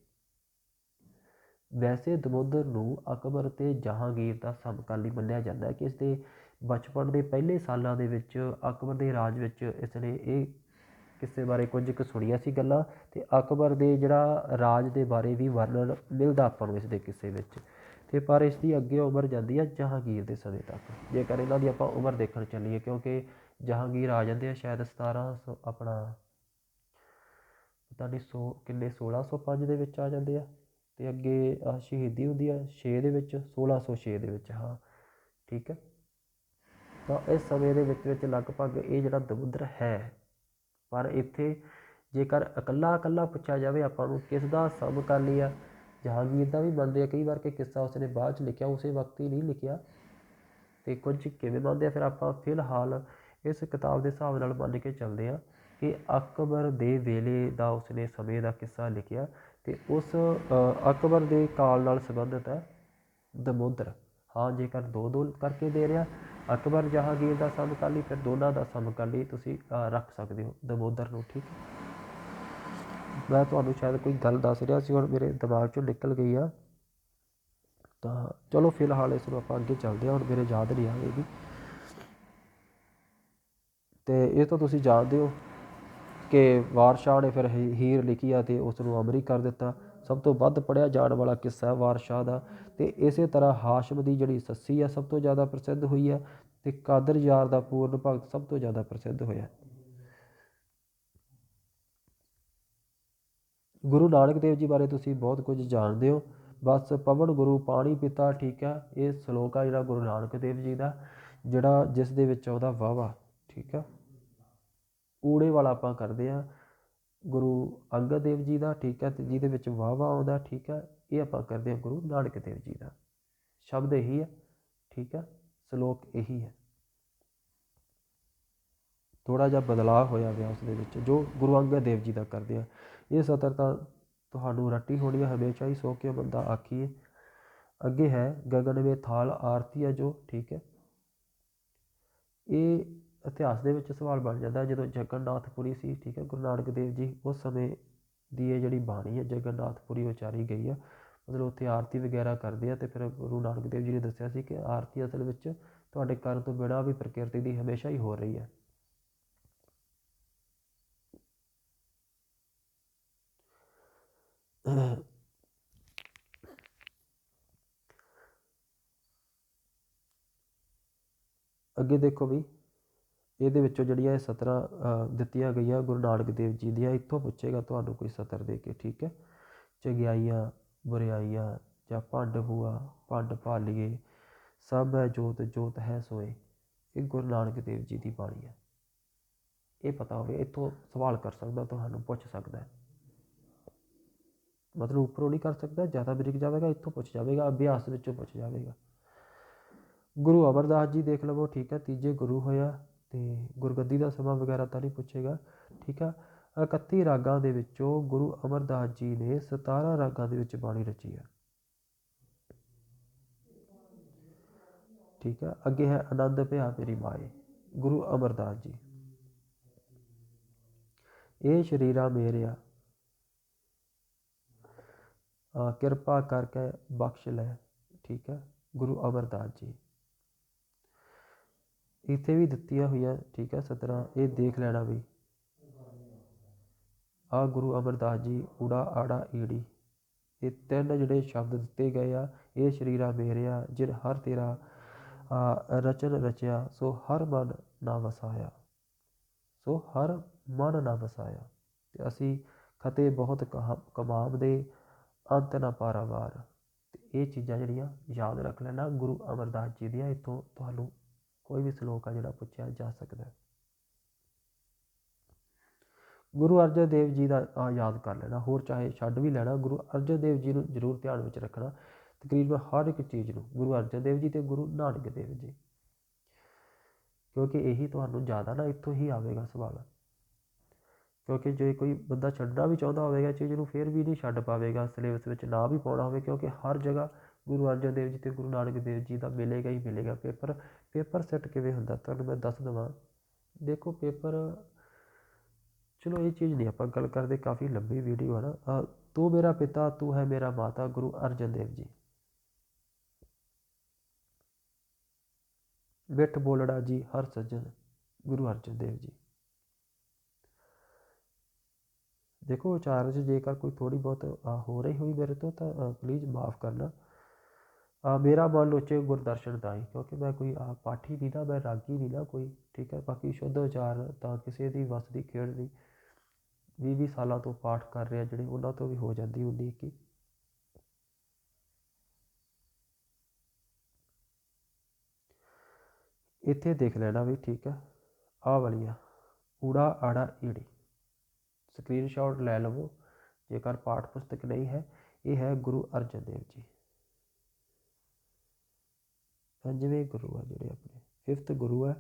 ਵੈਸੇ ਦਮੋਦਰ ਨੂੰ ਅਕਬਰ ਅਤੇ ਜਹਾਂਗੀਰ ਦਾ ਸਮਕਾਲੀ ਮੰਨਿਆ ਜਾਂਦਾ ਕਿ ਇਸ ਦੇ ਬਚਪਨ ਦੇ ਪਹਿਲੇ ਸਾਲਾਂ ਦੇ ਵਿੱਚ ਅਕਬਰ ਦੇ ਰਾਜ ਵਿੱਚ ਇਸ ਨੇ ਇਹ ਕਿਸੇ ਬਾਰੇ ਕੁਝ ਕੁ ਸੁਣੀਆਂ ਸੀ ਗੱਲਾਂ, ਅਤੇ ਅਕਬਰ ਦੇ ਜਿਹੜਾ ਰਾਜ ਦੇ ਬਾਰੇ ਵੀ ਵਰਣਨ ਮਿਲਦਾ ਆਪਾਂ ਨੂੰ ਇਸ ਦੇ ਕਿੱਸੇ ਵਿੱਚ। ਅਤੇ ਪਰ ਇਸ ਦੀ ਅੱਗੇ ਉਮਰ ਜਾਂਦੀ ਹੈ ਜਹਾਂਗੀਰ ਦੇ ਸਮੇਂ ਤੱਕ, ਜੇਕਰ ਇਹਨਾਂ ਦੀ ਆਪਾਂ ਉਮਰ ਦੇਖਣ ਚੱਲੀਏ, ਕਿਉਂਕਿ ਜਹਾਂਗੀਰ ਆ ਜਾਂਦੇ ਆ ਸ਼ਾਇਦ 1700 ਆਪਣਾ ਪਤਾ ਨਹੀਂ 1605 ਦੇ ਵਿੱਚ ਆ ਜਾਂਦੇ ਆ, ਅਤੇ ਅੱਗੇ ਸ਼ਹੀਦੀ ਹੁੰਦੀ ਆ 6 ਦੇ ਵਿੱਚ, 1606 ਦੇ ਵਿੱਚ, ਹਾਂ ਠੀਕ ਹੈ। ਤਾਂ ਇਸ ਸਮੇਂ ਦੇ ਵਿੱਚ ਲਗਭਗ ਇਹ ਜਿਹੜਾ ਦਮੋਦਰ ਹੈ, ਪਰ ਇੱਥੇ ਜੇਕਰ ਇਕੱਲਾ ਪੁੱਛਿਆ ਜਾਵੇ ਆਪਾਂ ਨੂੰ ਕਿਸ ਦਾ ਸਮਕਾਲੀ ਆ, ਜਹਾਂਗੀਰ ਦਾ ਵੀ ਮੰਨਦੇ ਆ ਕਈ ਵਾਰ ਕਿ ਕਿੱਸਾ ਉਸਨੇ ਬਾਅਦ 'ਚ ਲਿਖਿਆ, ਉਸੇ ਵਕਤ ਹੀ ਨਹੀਂ ਲਿਖਿਆ, ਅਤੇ ਕੁਝ ਕਿਵੇਂ ਮੰਨਦੇ ਆ। ਫਿਰ ਆਪਾਂ ਫਿਲਹਾਲ ਇਸ ਕਿਤਾਬ ਦੇ ਹਿਸਾਬ ਨਾਲ ਮੰਨ ਕੇ ਚੱਲਦੇ ਹਾਂ ਕਿ ਅਕਬਰ ਦੇ ਵੇਲੇ ਦਾ ਉਸਨੇ ਸਮੇਂ ਦਾ ਕਿੱਸਾ ਲਿਖਿਆ, ਅਤੇ ਉਸ ਅਕਬਰ ਦੇ ਕਾਲ ਨਾਲ ਸੰਬੰਧਿਤ ਹੈ ਦਮੋਦਰ। ਹਾਂ, ਜੇਕਰ ਦੋ ਕਰਕੇ ਦੇ ਰਿਹਾ, ਅਕਬਰ ਜਹਾਂਗੀਰ ਦਾ ਸਮਕਾਲੀ, ਫਿਰ ਦੋਨਾਂ ਦਾ ਸਮਕਾਲੀ ਤੁਸੀਂ ਰੱਖ ਸਕਦੇ ਹੋ ਦਮੋਦਰ ਨੂੰ, ਠੀਕ ਹੈ। ਮੈਂ ਤੁਹਾਨੂੰ ਸ਼ਾਇਦ ਕੋਈ ਗੱਲ ਦੱਸ ਰਿਹਾ ਸੀ, ਹੁਣ ਮੇਰੇ ਦਿਮਾਗ 'ਚੋਂ ਨਿਕਲ ਗਈ ਆ, ਤਾਂ ਚਲੋ ਫਿਲਹਾਲ ਇਸ ਨੂੰ ਆਪਾਂ ਅੱਗੇ ਚੱਲਦੇ ਹਾਂ, ਹੁਣ ਮੇਰੇ ਯਾਦ ਨਹੀਂ ਆਵੇਗੀ। ਅਤੇ ਇਹ ਤੋਂ ਤੁਸੀਂ ਜਾਣਦੇ ਹੋ ਕਿ ਵਾਰ ਸ਼ਾਹ ਨੇ ਫਿਰ ਹੀਰ ਲਿਖੀ ਆ ਅਤੇ ਉਸ ਨੂੰ ਅਮਰੀ ਕਰ ਦਿੱਤਾ। ਸਭ ਤੋਂ ਵੱਧ ਪੜ੍ਹਿਆ ਜਾਣ ਵਾਲਾ ਕਿੱਸਾ ਵਾਰ ਸ਼ਾਹ ਦਾ। ਅਤੇ ਇਸੇ ਤਰ੍ਹਾਂ ਹਾਸ਼ਮ ਦੀ ਜਿਹੜੀ ਸੱਸੀ ਆ ਸਭ ਤੋਂ ਜ਼ਿਆਦਾ ਪ੍ਰਸਿੱਧ ਹੋਈ ਹੈ, ਅਤੇ ਕਾਦਰ ਯਾਰ ਦਾ ਪੂਰਨ ਭਗਤ ਸਭ ਤੋਂ ਜ਼ਿਆਦਾ ਪ੍ਰਸਿੱਧ ਹੋਇਆ। ਗੁਰੂ ਨਾਨਕ ਦੇਵ ਜੀ ਬਾਰੇ ਤੁਸੀਂ ਬਹੁਤ ਕੁਝ ਜਾਣਦੇ ਹੋ। ਬਸ ਪਵਨ ਗੁਰੂ ਪਾਣੀ ਪਿਤਾ, ਠੀਕ ਹੈ, ਇਹ ਸਲੋਕ ਆ ਜਿਹੜਾ ਗੁਰੂ ਨਾਨਕ ਦੇਵ ਜੀ ਦਾ, ਜਿਹੜਾ ਜਿਸ ਦੇ ਵਿੱਚ ਆਉਂਦਾ ਵਾਹਵਾ, ਠੀਕ ਆ, ਊੜੇ ਵਾਲਾ ਆਪਾਂ ਕਰਦੇ ਹਾਂ ਗੁਰੂ ਅੰਗਦ ਦੇਵ ਜੀ ਦਾ, ਠੀਕ ਹੈ, ਅਤੇ ਜਿਹਦੇ ਵਿੱਚ ਵਾਹਵਾ ਆਉਂਦਾ, ਠੀਕ ਹੈ, ਇਹ ਆਪਾਂ ਕਰਦੇ ਹਾਂ ਗੁਰੂ ਨਾਨਕ ਦੇਵ ਜੀ ਦਾ। ਸ਼ਬਦ ਇਹੀ ਹੈ, ठीक है, ਸਲੋਕ ਇਹੀ ਹੈ। ਥੋੜ੍ਹਾ ਜਿਹਾ ਬਦਲਾਅ ਹੋਇਆ ਪਿਆ ਉਸ ਦੇ ਵਿੱਚ ਜੋ ਗੁਰੂ ਅੰਗਦ ਦੇਵ ਜੀ ਦਾ ਕਰਦੇ ਆ। ਇਹ ਸਤਰ ਤਾਂ ਤੁਹਾਨੂੰ ਰੱਟੀ ਹੋਣੀ ਹੈ ਹਮੇਸ਼ਾ ਹੀ, ਸੋ ਕਿਉ ਬੰਦਾ ਆਖੀਏ। ਅੱਗੇ ਹੈ ਗਗਨ ਵੇ ਥਾਲ ਆਰਤੀ ਹੈ ਜੋ, ਠੀਕ ਹੈ। ਇਹ ਇਤਿਹਾਸ ਦੇ ਵਿੱਚ ਸਵਾਲ ਬਣ ਜਾਂਦਾ ਜਦੋਂ ਜਗਨਨਾਥਪੁਰੀ ਸੀ, ਠੀਕ ਹੈ। ਗੁਰੂ ਨਾਨਕ ਦੇਵ ਜੀ ਉਸ ਸਮੇਂ ਦੀ ਇਹ ਜਿਹੜੀ ਬਾਣੀ ਹੈ ਜਗਨਨਾਥਪੁਰੀ ਉਚਾਰੀ ਗਈ ਆ, ਮਤਲਬ ਉੱਥੇ ਆਰਤੀ ਵਗੈਰਾ ਕਰਦੇ ਆ। ਅਤੇ ਫਿਰ ਗੁਰੂ ਨਾਨਕ ਦੇਵ ਜੀ ਨੇ ਦੱਸਿਆ ਸੀ ਕਿ ਆਰਤੀ ਅਸਲ ਵਿੱਚ ਤੁਹਾਡੇ ਕਰਨ ਤੋਂ ਬਿਨਾਂ ਵੀ ਪ੍ਰਕਿਰਤੀ ਦੀ ਹਮੇਸ਼ਾ ਹੀ ਹੋ ਰਹੀ ਹੈ। ਅੱਗੇ ਦੇਖੋ ਵੀ ਇਹਦੇ ਵਿੱਚੋਂ ਜਿਹੜੀਆਂ ਇਹ ਸਤਰਾਂ ਦਿੱਤੀਆਂ ਗਈਆਂ ਗੁਰੂ ਨਾਨਕ ਦੇਵ ਜੀ ਦੀਆਂ, ਇੱਥੋਂ ਪੁੱਛੇਗਾ ਤੁਹਾਨੂੰ ਕੋਈ ਸਤਰ ਦੇ ਕੇ, ਠੀਕ ਹੈ। ਚੰਗਿਆਈਆਂ ਬੁਰਿਆਈਆਂ ਜਾਂ ਭੰਡ ਬੂਆ ਭੰਡ ਭਾਲੀਏ ਸਭ ਹੈ ਜੋਤ ਜੋਤ ਹੈ ਸੋਏ, ਇਹ ਗੁਰੂ ਨਾਨਕ ਦੇਵ ਜੀ ਦੀ ਬਾਣੀ ਹੈ। ਇਹ ਪਤਾ ਹੋਵੇ, ਇੱਥੋਂ ਸਵਾਲ ਕਰ ਸਕਦਾ, ਤੁਹਾਨੂੰ ਪੁੱਛ ਸਕਦਾ, ਮਤਲਬ ਉੱਪਰੋਂ ਨਹੀਂ ਕਰ ਸਕਦਾ, ਜ਼ਿਆਦਾ ਬਰੀਕ ਜਾਵੇਗਾ, ਇੱਥੋਂ ਪੁੱਛ ਜਾਵੇਗਾ, ਅਭਿਆਸ ਵਿੱਚੋਂ ਪੁੱਛ ਜਾਵੇਗਾ। ਗੁਰੂ ਅਮਰਦਾਸ ਜੀ ਦੇਖ ਲਵੋ, ਠੀਕ ਹੈ, ਤੀਜੇ ਗੁਰੂ ਹੋਇਆ। ਅਤੇ ਗੁਰਗੱਦੀ ਦਾ ਸਮਾਂ ਵਗੈਰਾ ਤਾਂ ਨਹੀਂ ਪੁੱਛੇਗਾ, ਠੀਕ ਆ। 31 ਰਾਗਾਂ ਦੇ ਵਿੱਚੋਂ ਗੁਰੂ ਅਮਰਦਾਸ ਜੀ ਨੇ 17 ਰਾਗਾਂ ਦੇ ਵਿੱਚ ਬਾਣੀ ਰਚੀ ਹੈ, ਠੀਕ ਹੈ। ਅੱਗੇ ਹੈ ਆਨੰਦ ਭਿਆ ਮੇਰੀ ਮਾਏ, ਗੁਰੂ ਅਮਰਦਾਸ ਜੀ। ਇਹ ਸ਼ਰੀਰਾ ਮੇਰਿਆ ਕਿਰਪਾ ਕਰਕੇ ਬਖਸ਼ ਲੈ, ਠੀਕ ਹੈ, ਗੁਰੂ ਅਮਰਦਾਸ ਜੀ। ਇੱਥੇ ਵੀ ਦਿੱਤੀਆਂ ਹੋਈਆਂ, ਠੀਕ ਹੈ, ਸਤਰਾਂ, ਇਹ ਦੇਖ ਲੈਣਾ ਵੀ। ਆ ਗੁਰੂ ਅਮਰਦਾਸ ਜੀ ਊੜਾ ਆੜਾ ਈੜੀ, ਇਹ ਤਿੰਨ ਜਿਹੜੇ ਸ਼ਬਦ ਦਿੱਤੇ ਗਏ ਆ। ਇਹ ਸ਼ਰੀਰਾ ਮੇਰਿਆ ਜਿਨ ਹਰ ਤੇਰਾ ਰਚਨ ਰਚਿਆ, ਸੋ ਹਰ ਮਨ ਨਾ ਵਸਾਇਆ, ਸੋ ਹਰ ਮਨ ਨਾ ਵਸਾਇਆ। ਅਤੇ ਅਸੀਂ ਖਤੇ ਬਹੁਤ ਕਮਾਮ ਦੇ ਅੰਤ ਨਾ ਪਾਰਾਵਾਰ। ਅਤੇ ਇਹ ਚੀਜ਼ਾਂ ਜਿਹੜੀਆਂ ਯਾਦ ਰੱਖ ਲੈਣਾ ਗੁਰੂ ਅਮਰਦਾਸ ਜੀ ਦੀਆਂ। ਇੱਥੋਂ ਤੁਹਾਨੂੰ ਕੋਈ ਵੀ ਸਲੋਕ ਆ ਜਿਹੜਾ ਪੁੱਛਿਆ ਜਾ ਸਕਦਾ। ਗੁਰੂ ਅਰਜਨ ਦੇਵ ਜੀ ਦਾ ਯਾਦ ਕਰ ਲੈਣਾ, ਹੋਰ ਚਾਹੇ ਛੱਡ ਵੀ ਲੈਣਾ, ਗੁਰੂ ਅਰਜਨ ਦੇਵ ਜੀ ਨੂੰ ਜ਼ਰੂਰ ਧਿਆਨ ਵਿੱਚ ਰੱਖਣਾ। ਤਕਰੀਬਨ ਹਰ ਇੱਕ ਚੀਜ਼ ਨੂੰ ਗੁਰੂ ਅਰਜਨ ਦੇਵ ਜੀ ਅਤੇ ਗੁਰੂ ਨਾਨਕ ਦੇਵ ਜੀ, ਕਿਉਂਕਿ ਇਹੀ ਤੁਹਾਨੂੰ ਜ਼ਿਆਦਾ ਨਾ ਇੱਥੋਂ ਹੀ ਆਵੇਗਾ ਸਵਾਲ। ਕਿਉਂਕਿ ਜੇ ਕੋਈ ਬੰਦਾ ਛੱਡਣਾ ਵੀ ਚਾਹੁੰਦਾ ਹੋਵੇਗਾ ਚੀਜ਼ ਨੂੰ, ਫਿਰ ਵੀ ਨਹੀਂ ਛੱਡ ਪਾਵੇਗਾ, ਸਿਲੇਬਸ ਵਿੱਚ ਨਾ ਵੀ ਪਾਉਣਾ ਹੋਵੇ, ਕਿਉਂਕਿ ਹਰ ਜਗ੍ਹਾ ਗੁਰੂ ਅਰਜਨ ਦੇਵ ਜੀ ਅਤੇ ਗੁਰੂ ਨਾਨਕ ਦੇਵ ਜੀ ਦਾ ਮਿਲੇਗਾ ਹੀ ਮਿਲੇਗਾ। ਪੇਪਰ ਸੈੱਟ ਕਿਵੇਂ ਹੁੰਦਾ ਤੁਹਾਨੂੰ ਮੈਂ ਦੱਸ ਦੇਵਾਂ। ਦੇਖੋ ਪੇਪਰ, ਚਲੋ ਇਹ ਚੀਜ਼ ਨਹੀਂ ਆਪਾਂ ਗੱਲ ਕਰਦੇ, ਕਾਫੀ ਲੰਬੀ ਵੀਡੀਓ ਹੈ ਨਾ। ਤੂੰ ਮੇਰਾ ਪਿਤਾ ਤੂੰ ਹੈ ਮੇਰਾ ਮਾਤਾ, ਗੁਰੂ ਅਰਜਨ ਦੇਵ ਜੀ। ਬਿੱਠ ਬੋਲੜਾ ਜੀ ਹਰ ਸੱਜਣ, ਗੁਰੂ ਅਰਜਨ ਦੇਵ ਜੀ। ਦੇਖੋ ਉਚਾਰਨ 'ਚ ਜੇਕਰ ਕੋਈ ਥੋੜ੍ਹੀ ਬਹੁਤ ਹੋ ਰਹੀ ਹੋਈ ਮੇਰੇ ਤੋਂ ਤਾਂ ਪਲੀਜ਼ ਮਾਫ਼ ਕਰਨਾ। ਮੇਰਾ ਮਨ ਲੋਚੇ ਗੁਰਦਰਸ਼ਨ ਦਾਈ, ਕਿਉਂਕਿ ਮੈਂ ਕੋਈ ਪਾਠੀ ਨਹੀਂ ਨਾ, ਮੈਂ ਰਾਗੀ ਨਹੀਂ ਨਾ ਕੋਈ, ਠੀਕ ਹੈ। ਬਾਕੀ ਸ਼ੁੱਧ ਉਚਾਰਨ ਤਾਂ ਕਿਸੇ ਦੀ ਵੱਸ ਦੀ ਖੇਡ ਨਹੀਂ। 20 ਸਾਲਾਂ ਤੋਂ ਪਾਠ ਕਰ ਰਹੇ ਆ ਜਿਹੜੇ, ਉਹਨਾਂ ਤੋਂ ਵੀ ਹੋ ਜਾਂਦੀ 19-21। ਇੱਥੇ ਦੇਖ ਲੈਣਾ ਵੀ, ਠੀਕ ਹੈ। ਆਹ ਵਾਲੀਆਂ ਊੜਾ ਆੜਾ ਈੜੀ ਸਕਰੀਨਸ਼ਾਟ ਲੈ ਲਵੋ ਜੇਕਰ ਪਾਠ ਪੁਸਤਕ ਨਹੀਂ ਹੈ। ਇਹ ਹੈ ਗੁਰੂ ਅਰਜਨ ਦੇਵ ਜੀ, ਪੰਜਵੇਂ ਗੁਰੂ ਆ ਜਿਹੜੇ ਆਪਣੇ, 5th ਗੁਰੂ ਹੈ।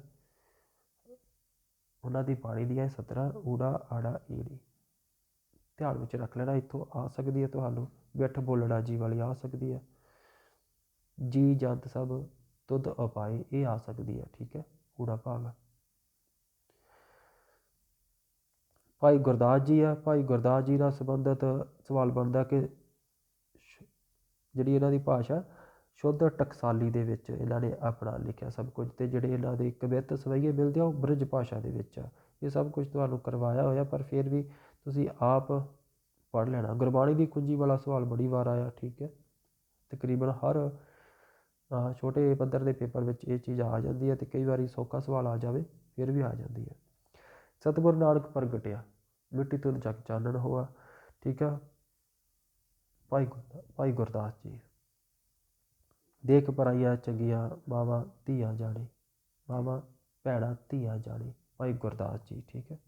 ਉਹਨਾਂ ਦੀ ਬਾਣੀ ਦੀਆਂ ਸਤਰਾਂ ਊੜਾ ਆੜਾ ਈੜੀ ਧਿਆਨ ਵਿੱਚ ਰੱਖ ਲੈਣਾ। ਇੱਥੋਂ ਆ ਸਕਦੀ ਹੈ ਤੁਹਾਨੂੰ ਬਿੱਠ ਬੋਲੜਾ ਜੀ ਵਾਲੀ ਆ ਸਕਦੀ ਹੈ। ਜੀ ਜੰਤ ਸਭ ਤੁਧ ਉਪਾਏ, ਇਹ ਆ ਸਕਦੀ ਹੈ, ਠੀਕ ਹੈ, ਊੜਾ ਭਾਗ। ਭਾਈ ਗੁਰਦਾਸ ਜੀ ਆ, ਭਾਈ ਗੁਰਦਾਸ ਜੀ ਨਾਲ ਸੰਬੰਧਿਤ ਸਵਾਲ ਬਣਦਾ ਕਿ ਜਿਹੜੀ ਇਹਨਾਂ ਦੀ ਭਾਸ਼ਾ ਸ਼ੁੱਧ ਟਕਸਾਲੀ ਦੇ ਵਿੱਚ ਇਹਨਾਂ ਨੇ ਆਪਣਾ ਲਿਖਿਆ ਸਭ ਕੁਝ, ਅਤੇ ਜਿਹੜੇ ਇਹਨਾਂ ਦੇ ਕਵਿਤ ਸਵਈਏ ਮਿਲਦੇ ਆ ਉਹ ਬ੍ਰਿਜ ਭਾਸ਼ਾ ਦੇ ਵਿੱਚ ਆ। ਇਹ ਸਭ ਕੁਝ ਤੁਹਾਨੂੰ ਕਰਵਾਇਆ ਹੋਇਆ, ਪਰ ਫਿਰ ਵੀ ਤੁਸੀਂ ਆਪ ਪੜ੍ਹ ਲੈਣਾ। ਗੁਰਬਾਣੀ ਦੀ ਕੁੰਜੀ ਵਾਲਾ ਸਵਾਲ ਬੜੀ ਵਾਰ ਆਇਆ, ਠੀਕ ਹੈ। ਤਕਰੀਬਨ ਹਰ ਛੋਟੇ ਪੱਧਰ ਦੇ ਪੇਪਰ ਵਿੱਚ ਇਹ ਚੀਜ਼ ਆ ਜਾਂਦੀ ਹੈ, ਅਤੇ ਕਈ ਵਾਰੀ ਸੌਖਾ ਸਵਾਲ ਆ ਜਾਵੇ ਫਿਰ ਵੀ ਆ ਜਾਂਦੀ ਹੈ। ਸਤਿਗੁਰੂ ਨਾਨਕ ਪ੍ਰਗਟਿਆ ਮਿੱਟੀ ਤੋਂ ਜਗ ਚਾਨਣ ਹੋਆ, ਠੀਕ ਆ। ਭਾਈ ਗੁਰਦਾਸ ਜੀ। ਦੇਖ ਪਰਾਈਆਂ ਚੰਗੀਆਂ ਮਾਵਾਂ ਧੀਆਂ ਜਾਣੇ, ਮਾਵਾਂ ਭੈਣਾਂ ਧੀਆਂ ਜਾਣੇ, ਭਾਈ ਗੁਰਦਾਸ ਜੀ, ਠੀਕ ਹੈ।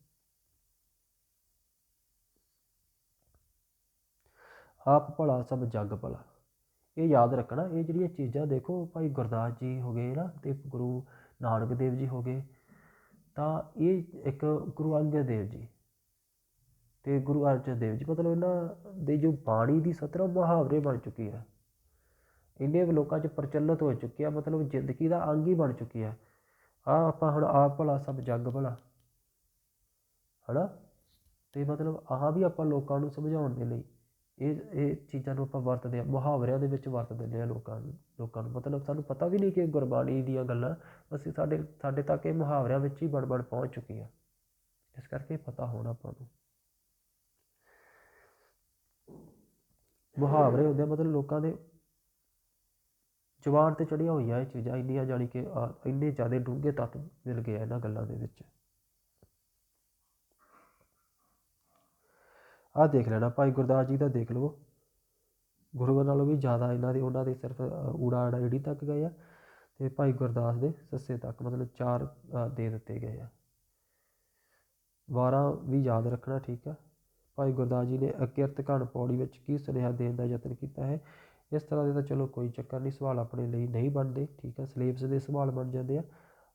ਆਪ ਭਲਾ ਸਭ ਜੱਗ ਭਲਾ, ਇਹ ਯਾਦ ਰੱਖਣਾ। ਇਹ ਜਿਹੜੀਆਂ ਚੀਜ਼ਾਂ ਦੇਖੋ ਭਾਈ ਗੁਰਦਾਸ ਜੀ ਹੋ ਗਏ ਨਾ ਅਤੇ ਗੁਰੂ ਨਾਨਕ ਦੇਵ ਜੀ ਹੋ ਗਏ, ਤਾਂ ਇਹ ਇੱਕ ਗੁਰੂ ਅੰਗਦ ਦੇਵ ਜੀ ਅਤੇ ਗੁਰੂ ਅਰਜਨ ਦੇਵ ਜੀ, ਮਤਲਬ ਇਹਨਾਂ ਦੇ ਜੋ ਬਾਣੀ ਦੀ ਸਤਰ ਮੁਹਾਵਰੇ ਬਣ ਚੁੱਕੀ ਹੈ, ਇੰਨੇ ਲੋਕਾਂ 'ਚ ਪ੍ਰਚਲਿਤ ਹੋ ਚੁੱਕੀ ਆ, ਮਤਲਬ ਜ਼ਿੰਦਗੀ ਦਾ ਅੰਗ ਹੀ ਬਣ ਚੁੱਕੀ ਹੈ। ਆਹ ਆਪਾਂ ਹੁਣ ਆਪ ਭਲਾ ਸਭ ਜੱਗ ਭਲਾ, ਹੈ ਨਾ। ਅਤੇ ਮਤਲਬ ਆਹ ਵੀ ਆਪਾਂ ਲੋਕਾਂ ਨੂੰ ਸਮਝਾਉਣ ਦੇ ਲਈ ਇਹ ਚੀਜ਼ਾਂ ਨੂੰ ਆਪਾਂ ਵਰਤਦੇ ਹਾਂ, ਮੁਹਾਵਰਿਆਂ ਦੇ ਵਿੱਚ ਵਰਤ ਦਿੰਦੇ ਹਾਂ ਲੋਕਾਂ ਨੂੰ ਮਤਲਬ ਸਾਨੂੰ ਪਤਾ ਵੀ ਨਹੀਂ ਕਿ ਗੁਰਬਾਣੀ ਦੀਆਂ ਗੱਲਾਂ ਅਸੀਂ ਸਾਡੇ ਤੱਕ ਇਹ ਮੁਹਾਵਰਿਆਂ ਵਿੱਚ ਹੀ ਬਣ ਪਹੁੰਚ ਚੁੱਕੀ ਆ। ਇਸ ਕਰਕੇ ਪਤਾ ਹੋਣਾ ਆਪਾਂ ਨੂੰ ਮੁਹਾਵਰੇ ਹੁੰਦੇ ਆ, ਮਤਲਬ ਲੋਕਾਂ ਦੇ ਜ਼ੁਬਾਨ 'ਤੇ ਚੜ੍ਹੀਆਂ ਹੋਈਆਂ ਇਹ ਚੀਜ਼ਾਂ ਇੰਨੀਆਂ, ਜਾਣੀ ਕਿ ਇੰਨੇ ਜ਼ਿਆਦਾ ਡੂੰਘੇ ਤੱਤ ਮਿਲ ਗਏ ਆ ਇਹਨਾਂ ਗੱਲਾਂ ਦੇ ਵਿੱਚ। ਆਹ ਦੇਖ ਲੈਣਾ ਭਾਈ ਗੁਰਦਾਸ ਜੀ ਦਾ, ਦੇਖ ਲਵੋ ਗੁਰੂਆਂ ਨਾਲੋਂ ਵੀ ਜ਼ਿਆਦਾ ਉਹਨਾਂ ਦੇ ਸਿਰਫ ਊੜਾ ਆੜਾ ਈੜੀ ਤੱਕ ਗਏ ਆ, ਅਤੇ ਭਾਈ ਗੁਰਦਾਸ ਦੇ ਸੱਸੇ ਤੱਕ ਮਤਲਬ 4 ਦੇ ਦਿੱਤੇ ਗਏ ਆ। 12 ਵੀ ਯਾਦ ਰੱਖਣਾ, ਠੀਕ ਆ। ਭਾਈ ਗੁਰਦਾਸ ਜੀ ਨੇ ਅਕਿਰਤ ਘਣ ਪੌੜੀ ਵਿੱਚ ਕੀ ਸੁਨੇਹਾ ਦੇਣ ਦਾ ਯਤਨ ਕੀਤਾ ਹੈ। ਇਸ ਤਰ੍ਹਾਂ ਦੇ ਤਾਂ ਚਲੋ ਕੋਈ ਚੱਕਰ ਨਹੀਂ, ਸਵਾਲ ਆਪਣੇ ਲਈ ਨਹੀਂ ਬਣਦੇ, ਠੀਕ ਆ। ਸਿਲੇਬਸ ਦੇ ਸਵਾਲ ਬਣ ਜਾਂਦੇ ਆ,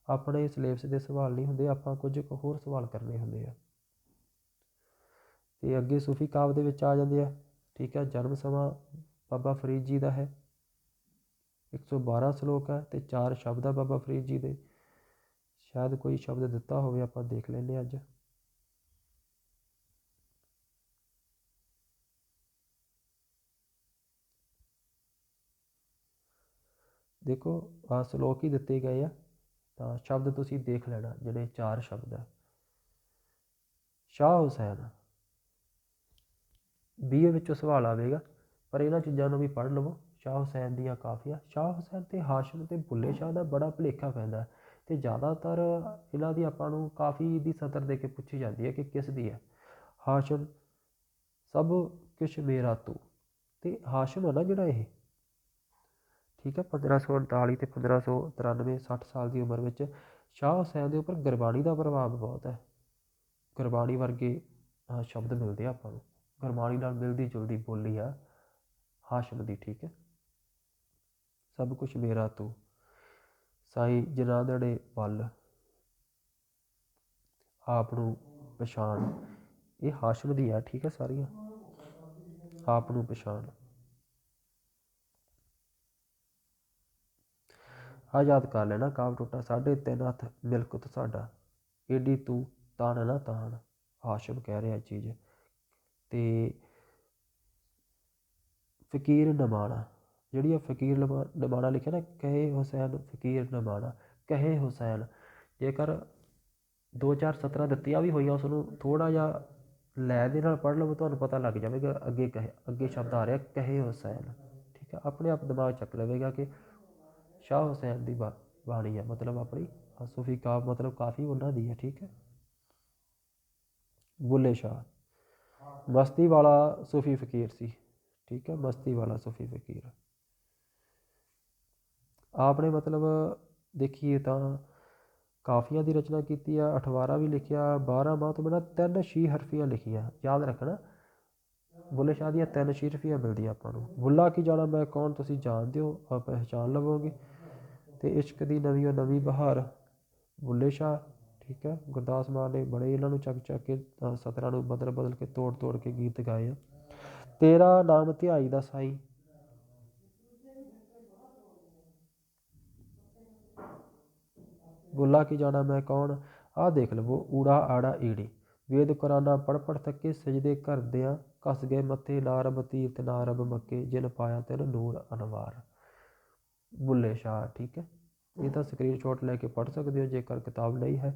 ਆਪਣੇ ਸਿਲੇਬਸ ਦੇ ਸਵਾਲ ਨਹੀਂ ਹੁੰਦੇ, ਆਪਾਂ ਕੁਝ ਕੁ ਹੋਰ ਸਵਾਲ ਕਰਨੇ ਹੁੰਦੇ ਆ। ਅਤੇ ਅੱਗੇ ਸੂਫੀ ਕਾਵਿ ਦੇ ਵਿੱਚ ਆ ਜਾਂਦੇ ਆ, ਠੀਕ ਆ। ਜਨਮ ਸਮਾਂ ਬਾਬਾ ਫਰੀਦ ਜੀ ਦਾ ਹੈ, 112 ਸਲੋਕ ਹੈ ਅਤੇ 4 ਸ਼ਬਦ ਆ ਬਾਬਾ ਫਰੀਦ ਜੀ ਦੇ। ਸ਼ਾਇਦ ਕੋਈ ਸ਼ਬਦ ਦਿੱਤਾ ਹੋਵੇ, ਆਪਾਂ ਦੇਖ ਲੈਂਦੇ ਅੱਜ। ਦੇਖੋ ਆਹ ਸਲੋਕ ਹੀ ਦਿੱਤੇ ਗਏ ਆ, ਤਾਂ ਸ਼ਬਦ ਤੁਸੀਂ ਦੇਖ ਲੈਣਾ ਜਿਹੜੇ 4 ਸ਼ਬਦ ਹੈ। ਸ਼ਾਹ ਹੁਸੈਨ, BA ਵਿੱਚੋਂ ਸਵਾਲ ਆਵੇਗਾ, ਪਰ ਇਹਨਾਂ ਚੀਜ਼ਾਂ ਨੂੰ ਵੀ ਪੜ੍ਹ ਲਵੋ। ਸ਼ਾਹ ਹੁਸੈਨ ਦੀਆਂ ਕਾਫੀਆਂ, ਸ਼ਾਹ ਹੁਸੈਨ ਅਤੇ ਹਾਸ਼ਮ ਅਤੇ ਬੁੱਲੇ ਸ਼ਾਹ ਦਾ ਬੜਾ ਭੁਲੇਖਾ ਪੈਂਦਾ, ਅਤੇ ਜ਼ਿਆਦਾਤਰ ਇਹਨਾਂ ਦੀ ਆਪਾਂ ਨੂੰ ਕਾਫੀ ਦੀ ਸਤਰ ਦੇ ਕੇ ਪੁੱਛੀ ਜਾਂਦੀ ਹੈ ਕਿ ਕਿਸ ਦੀ ਹੈ। ਹਾਸ਼ਮ ਸਭ ਕੁਛ ਮੇਰਾ ਤੂੰ, ਅਤੇ ਹਾਸ਼ਮ ਹੈ ਨਾ ਜਿਹੜਾ ਇਹ, ਠੀਕ ਹੈ, 1539 ਅਤੇ 1593 60 ਸਾਲ ਦੀ ਉਮਰ ਵਿੱਚ ਸ਼ਾਹ ਹੁਸੈਨ ਦੇ ਉੱਪਰ ਗੁਰਬਾਣੀ ਦਾ ਪ੍ਰਭਾਵ ਬਹੁਤ ਹੈ। ਗੁਰਬਾਣੀ ਵਰਗੇ ਸ਼ਬਦ ਮਿਲਦੇ ਆ ਆਪਾਂ ਨੂੰ, ਗੁਰਬਾਣੀ ਨਾਲ ਮਿਲਦੀ ਜੁਲਦੀ ਬੋਲੀ ਆ ਹਾਸ਼ਮ ਦੀ, ਠੀਕ ਹੈ। ਸਭ ਕੁਛ ਮੇਰਾ ਤੂੰ, ਸਾਈਂ ਜਨਾਦੜੇ ਵੱਲ ਆਪ ਨੂੰ ਪਛਾਣ, ਇਹ ਹਾਸ਼ਮ ਦੀ ਆ, ਠੀਕ ਹੈ। ਸਾਰੀਆਂ ਆਪ ਨੂੰ ਪਛਾਣ, ਆਹ ਯਾਦ ਕਰ ਲੈਣਾ। ਕਾਵ ਟੋਟਾ 3.5 ਹੱਥ ਮਿਲਕੁਤ ਸਾਡਾ, ਏਡੀ ਤੂੰ ਤਾਣ ਨਾ ਤਾਣ, ਹਾਸ਼ਮ ਕਹਿ ਰਿਹਾ ਚੀਜ਼। ਅਤੇ ਫਕੀਰ ਨਮਾਣਾ, ਜਿਹੜੀ ਆ ਫਕੀਰ ਨਮਾਣਾ ਲਿਖਿਆ ਨਾ, ਕਹੇ ਹੁਸੈਨ ਫਕੀਰ ਨਮਾਣਾ, ਕਹੇ ਹੁਸੈਨ। ਜੇਕਰ 2-4 ਸਤਰਾਂ ਦਿੱਤੀਆਂ ਵੀ ਹੋਈਆਂ, ਉਸ ਨੂੰ ਥੋੜ੍ਹਾ ਜਿਹਾ ਲੈ ਦੇ ਨਾਲ ਪੜ੍ਹ ਲਵੋ, ਤੁਹਾਨੂੰ ਪਤਾ ਲੱਗ ਜਾਵੇਗਾ ਅੱਗੇ ਸ਼ਬਦ ਆ ਰਿਹਾ ਕਹੇ ਹੁਸੈਨ, ਠੀਕ ਹੈ। ਆਪਣੇ ਆਪ ਦਿਮਾਗ ਚੱਕ ਲਵੇਗਾ ਕਿ ਸ਼ਾਹ ਹੁਸੈਨ ਦੀ ਬਾਣੀ ਹੈ, ਮਤਲਬ ਆਪਣੀ ਸੂਫੀ ਕਾਵ, ਮਤਲਬ ਕਾਫੀ ਉਹਨਾਂ ਦੀ ਹੈ, ਠੀਕ ਹੈ। ਬੁੱਲੇ ਸ਼ਾਹ ਮਸਤੀ ਵਾਲਾ ਸੂਫੀ ਫਕੀਰ ਸੀ, ਠੀਕ ਹੈ, ਮਸਤੀ ਵਾਲਾ ਸੂਫੀ ਫਕੀਰ। ਆਪ ਨੇ ਮਤਲਬ ਦੇਖੀਏ ਤਾਂ ਕਾਫੀਆਂ ਦੀ ਰਚਨਾ ਕੀਤੀ ਆ, 18 ਵੀ ਲਿਖਿਆ, 12 ਮਾਹ ਤੋਂ ਬਿਨਾਂ 3 ਸ਼ੀਹਰਫੀਆਂ ਲਿਖੀਆਂ, ਯਾਦ ਰੱਖਣਾ। ਬੁੱਲੇ ਸ਼ਾਹ ਦੀਆਂ 3 ਸ਼ੀਹਰਫੀਆਂ ਮਿਲਦੀਆਂ ਆਪਾਂ ਨੂੰ। ਬੁੱਲਾ ਕੀ ਜਾਣਾ ਮੈਂ ਕੌਣ, ਤੁਸੀਂ ਜਾਣਦੇ ਹੋ, ਪਹਿਚਾਣ ਲਵੋਗੇ। ਅਤੇ ਇਸ਼ਕ ਦੀ ਨਵੀਂ ਬਹਾਰ, ਬੁੱਲੇ ਸ਼ਾਹ, ਠੀਕ ਹੈ। ਗੁਰਦਾਸ ਮਾਨ ਨੇ ਬੜੇ ਇਹਨਾਂ ਨੂੰ ਚੱਕ ਕੇ ਸਤਰਾਂ ਨੂੰ ਬਦਲ ਕੇ ਤੋੜ ਕੇ ਗੀਤ ਗਾਏ ਆ। ਤੇਰਾ ਨਾਮ ਧਿਆਈ ਦਾ ਸਾਈ, ਬੁੱਲਾ ਕੀ ਜਾਣਾ ਮੈਂ ਕੌਣ। ਆਹ ਦੇਖ ਲਵੋ, ਊੜਾ ਆੜਾ ਈੜੀ, ਵੇਦ ਕੁਰਾਨਾ ਪੜ੍ਹ ਥੱਕੇ, ਸਜਦੇ ਘਰਦਿਆਂ ਘਸ ਗਏ ਮੱਥੇ, ਨਾ ਰੱਬ ਤੀਰਥ ਨਾ ਰੱਬ ਮੱਕੇ, ਜਿਨ ਪਾਇਆ ਤਿਨ ਨੂਰ ਅਨਵਾਰ। ਬੁੱਲੇ ਸ਼ਾਹ, ਠੀਕ ਹੈ। ਇਹ ਤਾਂ ਸਕਰੀਨਸ਼ਾਟ ਲੈ ਕੇ ਪੜ੍ਹ ਸਕਦੇ ਹੋ ਜੇਕਰ ਕਿਤਾਬ ਨਹੀਂ ਹੈ।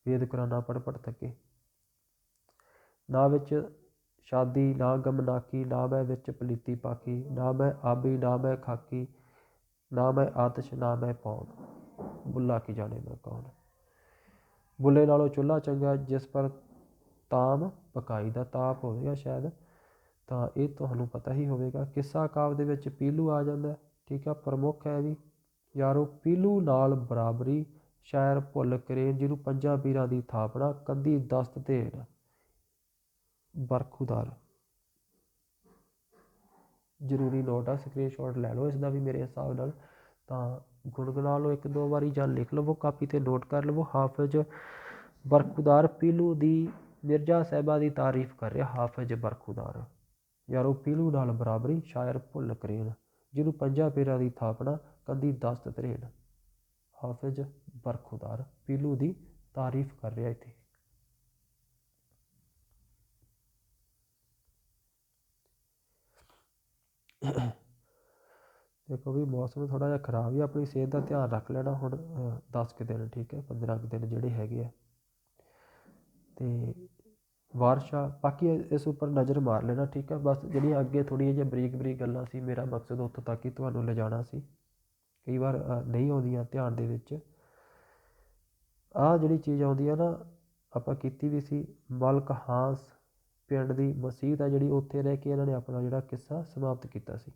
ਵੇਦ ਕੁਰਾਨਾ ਪੜ੍ਹ ਥੱਕੇ, ਨਾ ਵਿੱਚ ਸ਼ਾਦੀ ਨਾ ਗਮਨਾਕੀ, ਨਾ ਮੈਂ ਵਿੱਚ ਪਲੀਤੀ ਪਾਕੀ, ਨਾ ਮੈਂ ਆਬੀ ਨਾ ਮੈਂ ਖਾਕੀ, ਨਾ ਮੈਂ ਆਤਿਸ਼ ਨਾ ਮੈਂ ਪੌਣ, ਬੁੱਲਾ ਕੀ ਜਾਣੇ ਮੈਂ ਕੌਣ। ਬੁੱਲੇ ਨਾਲੋਂ ਚੁੱਲ੍ਹਾ ਚੰਗਾ, ਜਿਸ ਪਰ ਤਾਮ ਪਕਾਈ ਦਾ, ਤਾਪ ਹੋਵੇਗਾ ਸ਼ਾਇਦ, ਤਾਂ ਇਹ ਤੁਹਾਨੂੰ ਪਤਾ ਹੀ ਹੋਵੇਗਾ। ਕਿੱਸਾ ਕਾਵ ਦੇ ਵਿੱਚ ਪੀਲੂ ਆ ਜਾਂਦਾ, ਠੀਕ ਆ, ਪ੍ਰਮੁੱਖ ਹੈ ਵੀ। ਯਾਰੋ ਪੀਲੂ ਨਾਲ ਬਰਾਬਰੀ, ਸ਼ਾਇਰ ਭੁੱਲ ਕਰੇਨ, ਜਿਹਨੂੰ 5 ਪੀਰਾਂ ਦੀ ਥਾਪਣਾ, ਕੰਧੀ ਦਸਤ ਦੇਣ ਬਰਖੁਦਾਰ, ਜ਼ਰੂਰੀ ਨੋਟ ਆ, ਸਕਰੀਨਸ਼ਾਟ ਲੈ ਲਓ ਇਸ ਦਾ ਵੀ ਮੇਰੇ ਹਿਸਾਬ ਨਾਲ। ਤਾਂ ਗੁਣਗੁਣਾ ਲਓ ਇੱਕ ਦੋ ਵਾਰੀ ਜਾਂ ਲਿਖ ਲਵੋ ਕਾਪੀ 'ਤੇ, ਨੋਟ ਕਰ ਲਵੋ। ਹਾਫਿਜ਼ ਬਰਖੁਦਾਰ ਪੀਲੂ ਦੀ ਮਿਰਜ਼ਾ ਸਾਹਿਬਾ ਦੀ ਤਾਰੀਫ ਕਰ ਰਿਹਾ। ਹਾਫਿਜ਼ ਬਰਖੁਦਾਰ ਯਾਰੋ ਪੀਲੂ ਨਾਲ ਬਰਾਬਰੀ ਸ਼ਾਇਰ ਭੁੱਲ ਕਰੇਨ, ਜਿਹਨੂੰ ਪੰਜਾਂ ਪੀਰਾਂ ਦੀ ਥਾਪਣਾ ਕੰਦੀ ਦਸਤ ਤਰੇਨ। ਹਾਫਿਜ਼ ਬਰਖੁਦਾਰ ਪੀਲੂ ਦੀ ਤਾਰੀਫ ਕਰ ਰਿਹਾ ਇੱਥੇ। ਦੇਖੋ ਵੀ ਮੌਸਮ ਥੋੜ੍ਹਾ ਜਿਹਾ ਖਰਾਬ ਹੀ, ਆਪਣੀ ਸਿਹਤ ਦਾ ਧਿਆਨ ਰੱਖ ਲੈਣਾ ਹੁਣ 10 ਕੁ ਦਿਨ, ਠੀਕ ਹੈ, 15 ਕੁ ਦਿਨ ਜਿਹੜੇ ਹੈਗੇ ਆ। ਅਤੇ ਵਾਰਸ਼ਾ ਬਾਕੀ ਇਸ ਉੱਪਰ ਨਜ਼ਰ ਮਾਰ ਲੈਣਾ, ਠੀਕ ਹੈ। ਬਸ ਜਿਹੜੀਆਂ ਅੱਗੇ ਥੋੜ੍ਹੀਆਂ ਜਿਹੀਆਂ ਬਰੀਕ ਬਰੀਕ ਗੱਲਾਂ ਸੀ, ਮੇਰਾ ਮਕਸਦ ਉੱਥੋਂ ਤੱਕ ਹੀ ਤੁਹਾਨੂੰ ਲਿਜਾਣਾ ਸੀ। ਕਈ ਵਾਰ ਨਹੀਂ ਆਉਂਦੀਆਂ ਧਿਆਨ ਦੇ ਵਿੱਚ। ਆਹ ਜਿਹੜੀ ਚੀਜ਼ ਆਉਂਦੀ ਆ ਨਾ, ਆਪਾਂ ਕੀਤੀ ਵੀ ਸੀ, ਮਲਕ ਹਾਂਸ ਪਿੰਡ ਦੀ ਮਸੀਤ ਆ ਜਿਹੜੀ, ਉੱਥੇ ਰਹਿ ਕੇ ਇਹਨਾਂ ਨੇ ਆਪਣਾ ਜਿਹੜਾ ਕਿੱਸਾ ਸਮਾਪਤ ਕੀਤਾ ਸੀ,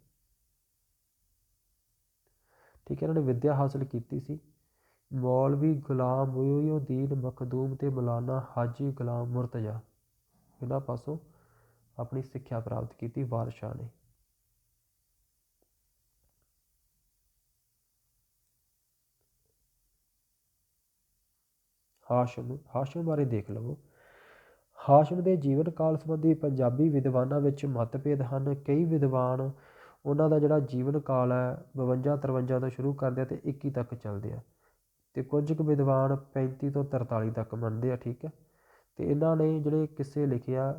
ਠੀਕ ਹੈ। ਇਹਨਾਂ ਨੇ ਵਿੱਦਿਆ ਹਾਸਲ ਕੀਤੀ ਸੀ। ਮੌਲਵੀ ਗੁਲਾਮ ਮੁਹੀਉਦੀਨ ਮਖਦੂਮ ਅਤੇ ਮੌਲਾਨਾ ਹਾਜੀ ਗੁਲਾਮ ਮੁਰਤਜ਼ਾ, ਇਹਨਾਂ ਪਾਸੋਂ ਆਪਣੀ ਸਿੱਖਿਆ ਪ੍ਰਾਪਤ ਕੀਤੀ ਵਾਰਸ਼ਾ ਨੇ। ਹਾਸ਼ਮ ਬਾਰੇ ਦੇਖ ਲਵੋ। ਹਾਸ਼ਮ ਦੇ ਜੀਵਨ ਕਾਲ ਸੰਬੰਧੀ ਪੰਜਾਬੀ ਵਿਦਵਾਨਾਂ ਵਿੱਚ ਮਤਭੇਦ ਹਨ। ਕਈ ਵਿਦਵਾਨ ਉਹਨਾਂ ਦਾ ਜਿਹੜਾ ਜੀਵਨ ਕਾਲ ਹੈ 52-53 ਤੋਂ ਸ਼ੁਰੂ ਕਰਦੇ ਆ ਅਤੇ 21 ਤੱਕ ਚੱਲਦੇ ਆ, ਅਤੇ ਕੁਝ ਕੁ ਵਿਦਵਾਨ 35 ਤੋਂ 43 ਤੱਕ ਮੰਨਦੇ ਆ, ਠੀਕ ਹੈ। ਅਤੇ ਇਹਨਾਂ ਨੇ ਜਿਹੜੇ ਕਿੱਸੇ ਲਿਖੇ ਆ,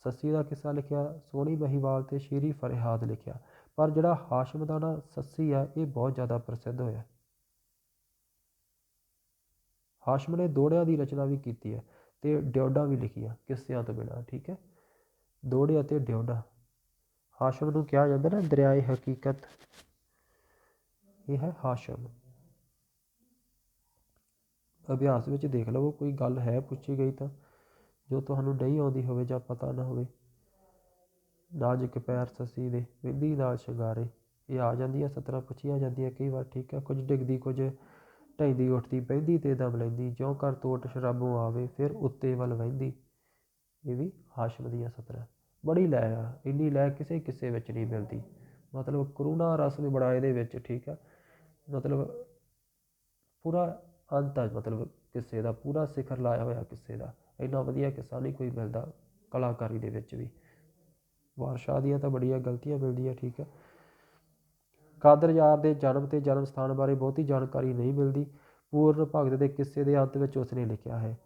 ਸੱਸੀ ਦਾ ਕਿੱਸਾ ਲਿਖਿਆ, ਸੋਹਣੀ ਮਹੀਵਾਲ ਅਤੇ ਸ਼ੀਰੀ ਫਰਿਹਾਦ ਲਿਖਿਆ, ਪਰ ਜਿਹੜਾ ਹਾਸ਼ਮ ਦਾ ਨਾ ਸੱਸੀ ਆ ਇਹ ਬਹੁਤ ਜ਼ਿਆਦਾ ਪ੍ਰਸਿੱਧ ਹੋਇਆ। ਹਾਸ਼ਮ ਨੇ ਦੋਹੜਿਆਂ ਦੀ ਰਚਨਾ ਵੀ ਕੀਤੀ ਹੈ ਅਤੇ ਡਿਉਢਾਂ ਵੀ ਲਿਖੀਆਂ ਕਿੱਸਿਆਂ ਤੋਂ ਬਿਨਾਂ, ਠੀਕ ਹੈ। ਦੋਹੜੇ ਅਤੇ ਡਿਉਢਾਂ। ਹਾਸ਼ਮ ਨੂੰ ਕਿਹਾ ਜਾਂਦਾ ਨਾ ਦਰਿਆਏ ਹਕੀਕਤ, ਇਹ ਹੈ ਹਾਸ਼ਮ। ਅਭਿਆਸ ਵਿੱਚ ਦੇਖ ਲਵੋ, ਕੋਈ ਗੱਲ ਹੈ ਪੁੱਛੀ ਗਈ ਤਾਂ, ਜੋ ਤੁਹਾਨੂੰ ਨਹੀਂ ਆਉਂਦੀ ਹੋਵੇ ਜਾਂ ਪਤਾ ਨਾ ਹੋਵੇ। ਨਾਜ਼ੁਕ ਪੈਰ ਸੱਸੀ ਦੇ ਮਹਿੰਦੀ ਨਾਲ ਸ਼ਿੰਗਾਰੇ, ਇਹ ਆ ਜਾਂਦੀਆਂ 17 ਪੁੱਛੀਆਂ ਜਾਂਦੀਆਂ ਕਈ ਵਾਰ, ਠੀਕ ਹੈ। ਕੁਝ ਡਿੱਗਦੀ ਕੁਝ ਢਹਿੰਦੀ ਉੱਠਦੀ ਬਹਿੰਦੀ ਤੇ ਦਮ ਲੈਂਦੀ, ਜਿਉਂ ਕਰ ਤੋਟ ਸ਼ਰਾਬੋਂ ਆਵੇ ਫਿਰ ਉੱਤੇ ਵੱਲ ਵਹਿੰਦੀ। ਇਹ ਵੀ ਹਾਸ਼ਮ ਦੀਆਂ 17। ਬੜੀ ਲੈ ਆ, ਇੰਨੀ ਲੈ ਕਿਸੇ ਕਿਸੇ ਵਿੱਚ ਨਹੀਂ ਮਿਲਦੀ। ਮਤਲਬ ਕਰੂਣਾ ਰਸ ਵੀ ਬੜਾ ਇਹਦੇ ਵਿੱਚ, ਠੀਕ ਹੈ। ਮਤਲਬ ਪੂਰਾ ਅੰਤ ਹੈ, ਮਤਲਬ ਕਿੱਸੇ ਦਾ ਪੂਰਾ ਸਿਖਰ ਲਾਇਆ ਹੋਇਆ ਕਿਸੇ ਦਾ। ਇੰਨਾ ਵਧੀਆ ਕਿੱਸਾ ਨਹੀਂ ਕੋਈ ਮਿਲਦਾ ਕਲਾਕਾਰੀ ਦੇ ਵਿੱਚ ਵੀ। ਵਾਰਸ਼ਾ ਦੀਆਂ ਤਾਂ ਬੜੀਆਂ ਗਲਤੀਆਂ ਮਿਲਦੀਆਂ, ਠੀਕ ਹੈ। ਕਾਦਰ ਯਾਰ ਦੇ ਜਨਮ ਅਤੇ ਜਨਮ ਸਥਾਨ ਬਾਰੇ ਬਹੁਤੀ ਜਾਣਕਾਰੀ ਨਹੀਂ ਮਿਲਦੀ। ਪੂਰਨ ਭਗਤ ਦੇ ਕਿੱਸੇ ਦੇ ਅੰਤ ਵਿੱਚ ਉਸਨੇ ਲਿਖਿਆ ਹੈ,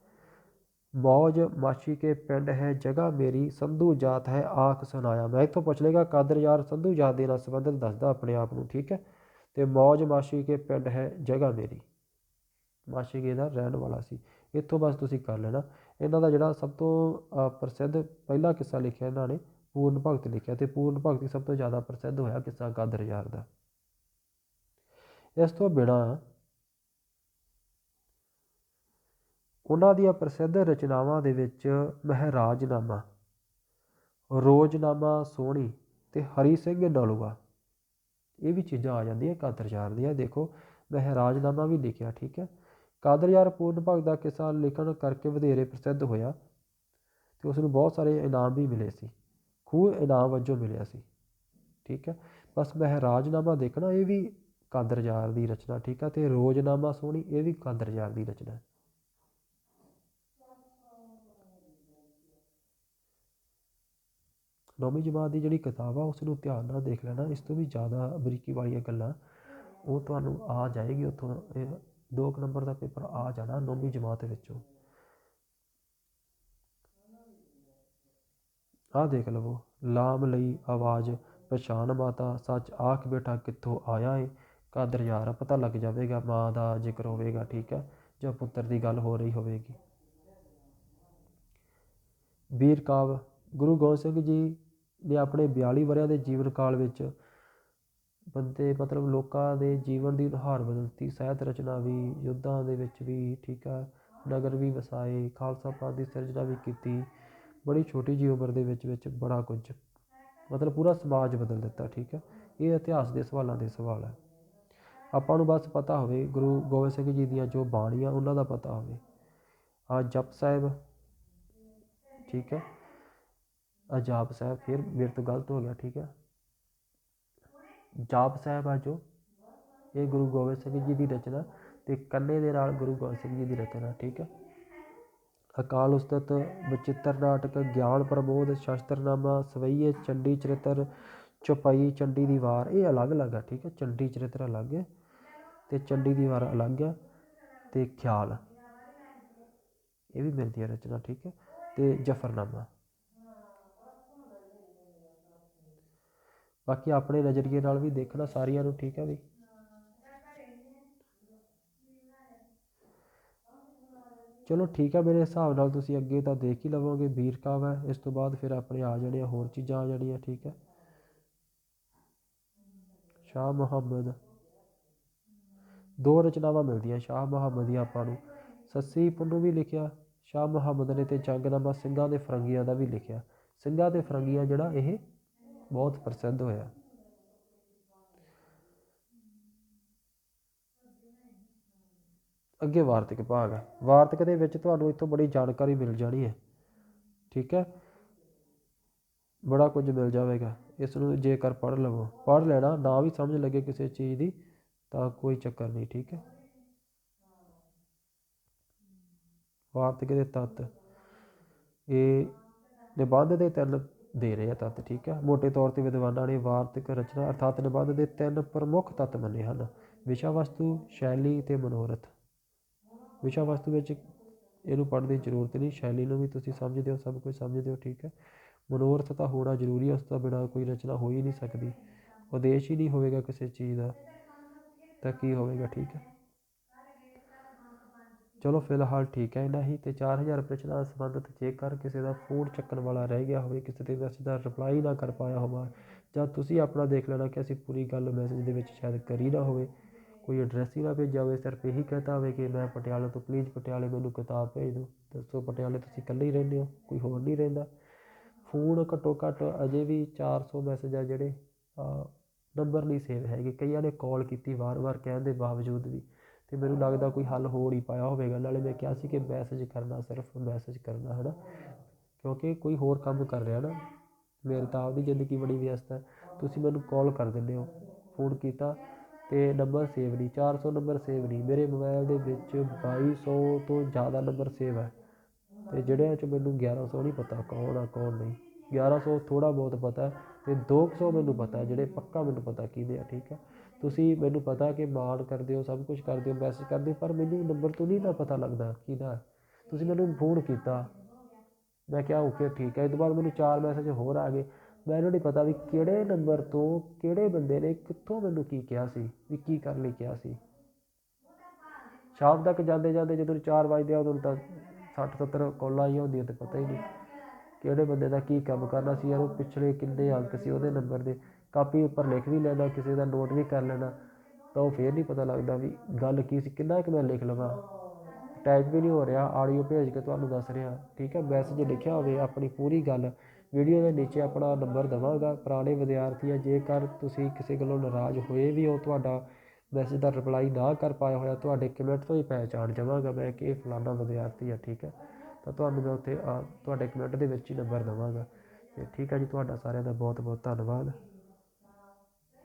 ਮੌਜ ਮਾਸ਼ੀ ਕੇ ਪਿੰਡ ਹੈ ਜਗ੍ਹਾ ਮੇਰੀ, ਸੰਧੂ ਜਾਤ ਹੈ ਆਖ ਸੁਣਾਇਆ। ਮੈਂ ਇੱਥੋਂ ਪੁੱਛ ਲੇਗਾ ਕਾਦਰ ਯਾਰ ਸੰਧੂ ਜਾਤ ਦੇ ਨਾਲ ਸੰਬੰਧਿਤ ਦੱਸਦਾ ਆਪਣੇ ਆਪ ਨੂੰ, ਠੀਕ ਹੈ। ਅਤੇ ਮੌਜ ਮਾਸ਼ੀ ਕੇ ਪਿੰਡ ਹੈ ਜਗ੍ਹਾ ਮੇਰੀ, ਮਾਸ਼ੀ ਕੇ ਦਾ ਰਹਿਣ ਵਾਲਾ ਸੀ। ਇੱਥੋਂ ਬਸ ਤੁਸੀਂ ਕਰ ਲੈਣਾ। ਇਹਨਾਂ ਦਾ ਜਿਹੜਾ ਸਭ ਤੋਂ ਪ੍ਰਸਿੱਧ ਪਹਿਲਾ ਕਿੱਸਾ ਲਿਖਿਆ ਇਹਨਾਂ ਨੇ ਪੂਰਨ ਭਗਤ ਲਿਖਿਆ, ਅਤੇ ਪੂਰਨ ਭਗਤ ਹੀ ਸਭ ਤੋਂ ਜ਼ਿਆਦਾ ਪ੍ਰਸਿੱਧ ਹੋਇਆ ਕਿੱਸਾ ਕਾਦਰ ਯਾਰ ਦਾ। ਇਸ ਤੋਂ ਬਿਨਾਂ ਉਹਨਾਂ ਦੀਆਂ ਪ੍ਰਸਿੱਧ ਰਚਨਾਵਾਂ ਦੇ ਵਿੱਚ ਮਹਿਰਾਜਨਾਮਾ, ਰੋਜ਼ਨਾਮਾ ਸੋਹਣੀ ਅਤੇ ਹਰੀ ਸਿੰਘ ਨਲੂਆ, ਇਹ ਵੀ ਚੀਜ਼ਾਂ ਆ ਜਾਂਦੀਆਂ ਕਾਦਰ ਯਾਰ ਦੀਆਂ। ਦੇਖੋ ਮਹਿਰਾਜਨਾਮਾ ਵੀ ਲਿਖਿਆ, ਠੀਕ ਹੈ। ਕਾਦਰ ਯਾਰ ਪੂਰਨ ਭਗਤ ਦਾ ਕਿੱਸਾ ਲਿਖਣ ਕਰਕੇ ਵਧੇਰੇ ਪ੍ਰਸਿੱਧ ਹੋਇਆ ਅਤੇ ਉਸ ਨੂੰ ਬਹੁਤ ਸਾਰੇ ਇਨਾਮ ਵੀ ਮਿਲੇ ਸੀ, ਖੂਬ ਇਨਾਮ ਵਜੋਂ ਮਿਲਿਆ ਸੀ, ਠੀਕ ਹੈ। ਬਸ ਮਹਿਰਾਜਨਾਮਾ ਦੇਖਣਾ, ਇਹ ਵੀ ਕਾਦਰ ਯਾਰ ਦੀ ਰਚਨਾ, ਠੀਕ ਹੈ। ਅਤੇ ਰੋਜ਼ਨਾਮਾ ਸੋਹਣੀ, ਇਹ ਵੀ ਕਾਦਰ ਯਾਰ ਦੀ ਰਚਨਾ। ਨੌਵੀਂ ਜਮਾਤ ਦੀ ਜਿਹੜੀ ਕਿਤਾਬ ਆ ਉਸ ਨੂੰ ਧਿਆਨ ਨਾਲ ਦੇਖ ਲੈਣਾ। ਇਸ ਤੋਂ ਵੀ ਜ਼ਿਆਦਾ ਬਰੀਕੀ ਵਾਲੀਆਂ ਗੱਲਾਂ ਉਹ ਤੁਹਾਨੂੰ ਆ ਜਾਏਗੀ ਉੱਥੋਂ। 2 ਨੰਬਰ ਦਾ ਪੇਪਰ ਆ ਜਾਣਾ 9ਵੀਂ ਜਮਾਤ ਵਿੱਚੋਂ। ਆਹ ਦੇਖ ਲਵੋ, ਲਾਮ ਲਈ ਆਵਾਜ਼ ਪਛਾਣ ਮਾਤਾ, ਸੱਚ ਆਖ ਬੇਟਾ ਕਿੱਥੋਂ ਆਇਆ ਏ। ਕਾਦਰ ਯਾਰ ਪਤਾ ਲੱਗ ਜਾਵੇਗਾ, ਮਾਂ ਦਾ ਜ਼ਿਕਰ ਹੋਵੇਗਾ, ਠੀਕ ਹੈ, ਜਾਂ ਪੁੱਤਰ ਦੀ ਗੱਲ ਹੋ ਰਹੀ ਹੋਵੇਗੀ। ਵੀਰ ਕਾਵ, ਗੁਰੂ ਗੋਬਿੰਦ ਸਿੰਘ ਜੀ ਨੇ ਆਪਣੇ 42 ਵਰ੍ਹਿਆਂ ਦੇ ਜੀਵਨ ਕਾਲ ਵਿੱਚ ਬੰਦੇ ਮਤਲਬ ਲੋਕਾਂ ਦੇ ਜੀਵਨ ਦੀ ਨੁਹਾਰ ਬਦਲਤੀ। ਸਾਹਿਤ ਰਚਨਾ ਵੀ, ਯੁੱਧਾਂ ਦੇ ਵਿੱਚ ਵੀ, ਠੀਕ ਹੈ, ਨਗਰ ਵੀ ਵਸਾਏ, ਖਾਲਸਾ ਪੰਥ ਦੀ ਸਿਰਜਣਾ ਵੀ ਕੀਤੀ। ਬੜੀ ਛੋਟੀ ਜਿਹੀ ਉਮਰ ਦੇ ਵਿੱਚ ਬੜਾ ਕੁਝ, ਮਤਲਬ ਪੂਰਾ ਸਮਾਜ ਬਦਲ ਦਿੱਤਾ, ਠੀਕ ਹੈ। ਇਹ ਇਤਿਹਾਸ ਦੇ ਸਵਾਲਾਂ ਦੇ ਸਵਾਲ ਹੈ। ਆਪਾਂ ਨੂੰ ਬਸ ਪਤਾ ਹੋਵੇ ਗੁਰੂ ਗੋਬਿੰਦ ਸਿੰਘ ਜੀ ਦੀਆਂ ਜੋ ਬਾਣੀਆਂ ਉਹਨਾਂ ਦਾ ਪਤਾ ਹੋਵੇ। ਆਹ ਜਪ ਸਾਹਿਬ, ਠੀਕ ਹੈ, ਜਾਪ ਸਾਹਿਬ, ਫਿਰ ਮੇਰੇ ਤੋਂ ਗਲਤ ਹੋ ਗਿਆ, ਠੀਕ ਹੈ। ਜਾਪ ਸਾਹਿਬ ਆ ਜੋ, ਇਹ ਗੁਰੂ ਗੋਬਿੰਦ ਸਿੰਘ ਜੀ ਦੀ ਰਚਨਾ, ਅਤੇ ਕੰਨੇ ਦੇ ਨਾਲ ਗੁਰੂ ਗੋਬਿੰਦ ਸਿੰਘ ਜੀ ਦੀ ਰਚਨਾ। ਠੀਕ ਹੈ। ਅਕਾਲ ਉਸਤਤ, ਬਚਿੱਤਰ ਨਾਟਕ, ਗਿਆਨ ਪ੍ਰਬੋਧ, ਸ਼ਸਤਰਨਾਮਾ, ਸਵਈਏ, ਚੰਡੀ ਚਰਿੱਤਰ, ਚੌਪਈ, ਚੰਡੀ ਦੀ ਵਾਰ, ਇਹ ਅਲੱਗ ਅਲੱਗ ਆ। ਠੀਕ ਹੈ। ਚੰਡੀ ਚਰਿੱਤਰ ਅਲੱਗ ਹੈ ਅਤੇ ਚੰਡੀ ਦੀ ਵਾਰ ਅਲੱਗ ਹੈ, ਅਤੇ ਖਿਆਲ ਇਹ ਵੀ ਮਿਲਦੀ ਹੈ ਰਚਨਾ। ਠੀਕ ਹੈ। ਅਤੇ ਜਫਰਨਾਮਾ। ਬਾਕੀ ਆਪਣੇ ਨਜ਼ਰੀਏ ਨਾਲ ਵੀ ਦੇਖਣਾ ਸਾਰੀਆਂ ਨੂੰ। ਠੀਕ ਹੈ ਬਈ। ਚਲੋ ਠੀਕ ਹੈ, ਮੇਰੇ ਹਿਸਾਬ ਨਾਲ ਤੁਸੀਂ ਅੱਗੇ ਤਾਂ ਦੇਖ ਹੀ ਲਵੋਗੇ। ਬੀਰ ਕਾਵਿ ਹੈ, ਇਸ ਤੋਂ ਬਾਅਦ ਫਿਰ ਆਪਣੇ ਆ ਜਾਣੇ ਹੋਰ ਚੀਜ਼ਾਂ ਆ ਜਾਣੀਆਂ। ਠੀਕ ਹੈ। ਸ਼ਾਹ ਮੁਹੰਮਦ, 2 ਰਚਨਾਵਾਂ ਮਿਲਦੀਆਂ ਸ਼ਾਹ ਮੁਹੰਮਦ ਦੀਆਂ ਆਪਾਂ ਨੂੰ। ਸੱਸੀ ਪੁੰਨੂ ਵੀ ਲਿਖਿਆ ਸ਼ਾਹ ਮੁਹੰਮਦ ਨੇ, ਅਤੇ ਜੰਗਨਾਮਾ ਸਿੰਘਾਂ ਦੇ ਫਰੰਗੀਆਂ ਦਾ ਵੀ ਲਿਖਿਆ। ਸਿੰਘਾਂ ਦੇ ਫਰੰਗੀਆਂ ਜਿਹੜਾ ਇਹ ਬਹੁਤ ਪ੍ਰਸਿੱਧ ਹੋਇਆ। ਅੱਗੇ ਵਾਰਤਕ ਭਾਗ ਹੈ। ਵਾਰਤਕ ਦੇ ਵਿੱਚ ਤੁਹਾਨੂੰ ਇੱਥੋਂ ਬੜੀ ਜਾਣਕਾਰੀ ਮਿਲ ਜਾਣੀ ਹੈ। ਠੀਕ ਹੈ। ਬੜਾ ਕੁਝ ਮਿਲ ਜਾਵੇਗਾ ਇਸ ਨੂੰ ਜੇਕਰ ਪੜ੍ਹ ਲੈਣਾ, ਨਾ ਵੀ ਸਮਝ ਲੱਗੇ ਕਿਸੇ ਚੀਜ਼ ਦੀ ਤਾਂ ਕੋਈ ਚੱਕਰ ਨਹੀਂ। ਠੀਕ ਹੈ। ਵਾਰਤਕ ਦੇ ਤੱਤ, ਇਹ ਨਿਬੰਧ ਦੇ 3 ਦੇ ਰਹੇ ਆ ਤੱਤ। ਠੀਕ ਹੈ। ਮੋਟੇ ਤੌਰ 'ਤੇ ਵਿਦਵਾਨਾਂ ਨੇ ਵਾਰਤਕ ਰਚਨਾ ਅਰਥਾਤ ਨਿਬੰਧ ਦੇ 3 ਪ੍ਰਮੁੱਖ ਤੱਤ ਮੰਨੇ ਹਨ: ਵਿਸ਼ਾ ਵਸਤੂ, ਸ਼ੈਲੀ ਅਤੇ ਮਨੋਰਥ। ਵਿਸ਼ਾ ਵਸਤੂ ਵਿੱਚ ਇਹਨੂੰ ਪੜ੍ਹਨ ਦੀ ਜ਼ਰੂਰਤ ਨਹੀਂ, ਸ਼ੈਲੀ ਨੂੰ ਵੀ ਤੁਸੀਂ ਸਮਝਦੇ ਹੋ, ਸਭ ਕੁਝ ਸਮਝਦੇ ਹੋ। ਠੀਕ ਹੈ। ਮਨੋਰਥ ਤਾਂ ਹੋਣਾ ਜ਼ਰੂਰੀ ਹੈ, ਉਸ ਤੋਂ ਬਿਨਾਂ ਕੋਈ ਰਚਨਾ ਹੋ ਹੀ ਨਹੀਂ ਸਕਦੀ। ਉਦੇਸ਼ ਹੀ ਨਹੀਂ ਹੋਵੇਗਾ ਕਿਸੇ ਚੀਜ਼ ਦਾ ਤਾਂ ਕੀ ਹੋਵੇਗਾ। ਠੀਕ ਹੈ। ਚਲੋ ਫਿਲਹਾਲ ਠੀਕ ਹੈ ਇੰਨਾ ਹੀ। ਅਤੇ 4000 ਪ੍ਰਸ਼ਨ ਨਾਲ ਸੰਬੰਧਿਤ ਜੇਕਰ ਕਿਸੇ ਦਾ ਫੋਨ ਚੱਕਣ ਵਾਲਾ ਰਹਿ ਗਿਆ ਹੋਵੇ, ਕਿਸੇ ਦੇ ਮੈਸੇਜ ਦਾ ਰਿਪਲਾਈ ਨਾ ਕਰ ਪਾਇਆ ਹੋਵਾ, ਜਾਂ ਤੁਸੀਂ ਆਪਣਾ ਦੇਖ ਲੈਣਾ ਕਿ ਅਸੀਂ ਪੂਰੀ ਗੱਲ ਮੈਸੇਜ ਦੇ ਵਿੱਚ ਸ਼ਾਇਦ ਕਰੀ ਨਾ ਹੋਵੇ, ਕੋਈ ਐਡਰੈਸ ਹੀ ਨਾ ਭੇਜਿਆ ਹੋਵੇ, ਸਿਰਫ ਇਹੀ ਕਹਿਤਾ ਹੋਵੇ ਕਿ ਮੈਂ ਪਟਿਆਲੇ ਤੋਂ, ਪਲੀਜ਼ ਪਟਿਆਲੇ ਮੈਨੂੰ ਕਿਤਾਬ ਭੇਜ ਦਿਓ। ਦੱਸੋ ਪਟਿਆਲੇ ਤੁਸੀਂ ਇਕੱਲੇ ਹੀ ਰਹਿੰਦੇ ਹੋ, ਕੋਈ ਹੋਰ ਨਹੀਂ ਰਹਿੰਦਾ? ਫੋਨ ਘੱਟੋ ਘੱਟ ਅਜੇ ਵੀ 400 ਮੈਸੇਜ ਆ ਜਿਹੜੇ ਨੰਬਰ ਨਹੀਂ ਸੇਵ ਹੈਗੇ। ਕਈਆਂ ਨੇ ਕਾਲ ਕੀਤੀ ਵਾਰ ਕਹਿਣ ਦੇ ਬਾਵਜੂਦ ਵੀ, ਅਤੇ ਮੈਨੂੰ ਲੱਗਦਾ ਕੋਈ ਹੱਲ ਹੋ ਨਹੀਂ ਪਾਇਆ ਹੋਵੇਗਾ। ਨਾਲੇ ਮੈਂ ਕਿਹਾ ਸੀ ਕਿ ਮੈਸੇਜ ਕਰਨਾ, ਸਿਰਫ ਮੈਸੇਜ ਕਰਨਾ ਹੈ ਨਾ, ਕਿਉਂਕਿ ਕੋਈ ਹੋਰ ਕੰਮ ਕਰ ਰਿਹਾ ਨਾ। ਮੇਰੀ ਤਾਂ ਆਪਦੀ ਜ਼ਿੰਦਗੀ ਬੜੀ ਵਿਅਸਤ ਹੈ। ਤੁਸੀਂ ਮੈਨੂੰ ਕਾਲ ਕਰ ਦਿੰਦੇ ਹੋ, ਫੋਨ ਕੀਤਾ ਅਤੇ ਨੰਬਰ ਸੇਵ ਨਹੀਂ, 400 ਨੰਬਰ ਸੇਵ ਨਹੀਂ। ਮੇਰੇ ਮੋਬਾਇਲ ਦੇ ਵਿੱਚ 2200 ਤੋਂ ਜ਼ਿਆਦਾ ਨੰਬਰ ਸੇਵ ਹੈ, ਅਤੇ ਜਿਹੜਿਆਂ 'ਚ ਮੈਨੂੰ 1100 ਨਹੀਂ ਪਤਾ ਕੌਣ ਆ ਕੌਣ ਨਹੀਂ। 1100 ਥੋੜ੍ਹਾ ਬਹੁਤ ਪਤਾ, ਅਤੇ 200 ਮੈਨੂੰ ਪਤਾ ਜਿਹੜੇ ਪੱਕਾ ਮੈਨੂੰ ਪਤਾ ਕਿਹਦੇ ਆ। ਠੀਕ ਹੈ। ਤੁਸੀਂ ਮੈਨੂੰ ਪਤਾ ਕਿ ਮਾਣ ਕਰਦੇ ਹੋ, ਸਭ ਕੁਝ ਕਰਦੇ ਹੋ, ਮੈਸੇਜ ਕਰਦੇ ਹੋ, ਪਰ ਮੈਨੂੰ ਨੰਬਰ ਤੋਂ ਨਹੀਂ ਨਾ ਪਤਾ ਲੱਗਦਾ ਕਿਹਦਾ। ਤੁਸੀਂ ਮੈਨੂੰ ਫੋਨ ਕੀਤਾ, ਮੈਂ ਕਿਹਾ ਓਕੇ ਠੀਕ ਹੈ। ਇਸ ਤੋਂ ਬਾਅਦ ਮੈਨੂੰ 4 ਮੈਸੇਜ ਹੋਰ ਆ ਗਏ, ਮੈਨੂੰ ਨਹੀਂ ਪਤਾ ਵੀ ਕਿਹੜੇ ਨੰਬਰ ਤੋਂ ਕਿਹੜੇ ਬੰਦੇ ਨੇ ਕਿੱਥੋਂ ਮੈਨੂੰ ਕੀ ਕਿਹਾ ਸੀ, ਵੀ ਕੀ ਕਰਨ ਲਈ ਕਿਹਾ ਸੀ। ਸ਼ਾਮ ਤੱਕ ਜਾਂਦੇ ਜਾਂਦੇ ਜਦੋਂ 4 ਵਜਦੇ ਆ ਉਦੋਂ ਤਾਂ 60-70 ਕਾਲਾਂ ਆਈਆਂ ਹੁੰਦੀਆਂ, ਅਤੇ ਪਤਾ ਹੀ ਨਹੀਂ ਕਿਹੜੇ ਬੰਦੇ ਦਾ ਕੀ ਕੰਮ ਕਰਨਾ ਸੀ। ਯਾਰ ਉਹ ਪਿਛਲੇ ਕਿੰਨੇ ਅੰਕ ਸੀ ਉਹਦੇ ਨੰਬਰ ਦੇ, ਕਾਪੀ ਉੱਪਰ ਲਿਖ ਵੀ ਲੈਣਾ, ਕਿਸੇ ਦਾ ਨੋਟ ਵੀ ਕਰ ਲੈਣਾ, ਤਾਂ ਉਹ ਫਿਰ ਨਹੀਂ ਪਤਾ ਲੱਗਦਾ ਵੀ ਗੱਲ ਕੀ ਸੀ। ਕਿੰਨਾ ਕੁ ਮੈਂ ਲਿਖ ਲਵਾਂ, ਟਾਈਪ ਵੀ ਨਹੀਂ ਹੋ ਰਿਹਾ, ਆਡੀਓ ਭੇਜ ਕੇ ਤੁਹਾਨੂੰ ਦੱਸ ਰਿਹਾ। ਠੀਕ ਹੈ। ਮੈਸੇਜ ਲਿਖਿਆ ਹੋਵੇ ਆਪਣੀ ਪੂਰੀ ਗੱਲ, ਵੀਡੀਓ ਦੇ ਨੀਚੇ ਆਪਣਾ ਨੰਬਰ ਦੇਵਾਂਗਾ। ਪੁਰਾਣੇ ਵਿਦਿਆਰਥੀ ਆ, ਜੇਕਰ ਤੁਸੀਂ ਕਿਸੇ ਗੱਲੋਂ ਨਾਰਾਜ਼ ਹੋਏ ਵੀ ਹੋ, ਤੁਹਾਡਾ ਮੈਸੇਜ ਦਾ ਰਿਪਲਾਈ ਨਾ ਕਰ ਪਾਇਆ ਹੋਇਆ, ਤੁਹਾਡੇ ਕਮੈਂਟ ਤੋਂ ਹੀ ਪਹਿਚਾਣ ਜਾਵਾਂਗਾ ਮੈਂ ਕਿ ਇਹ ਫਲਾਨਾ ਵਿਦਿਆਰਥੀ ਆ। ਠੀਕ ਹੈ। ਤਾਂ ਤੁਹਾਨੂੰ ਮੈਂ ਉੱਥੇ ਤੁਹਾਡੇ ਕਮੈਂਟ ਦੇ ਵਿੱਚ ਹੀ ਨੰਬਰ ਦੇਵਾਂਗਾ। ਅਤੇ ਠੀਕ ਹੈ ਜੀ, ਤੁਹਾਡਾ ਸਾਰਿਆਂ ਦਾ ਬਹੁਤ ਬਹੁਤ ਧੰਨਵਾਦ।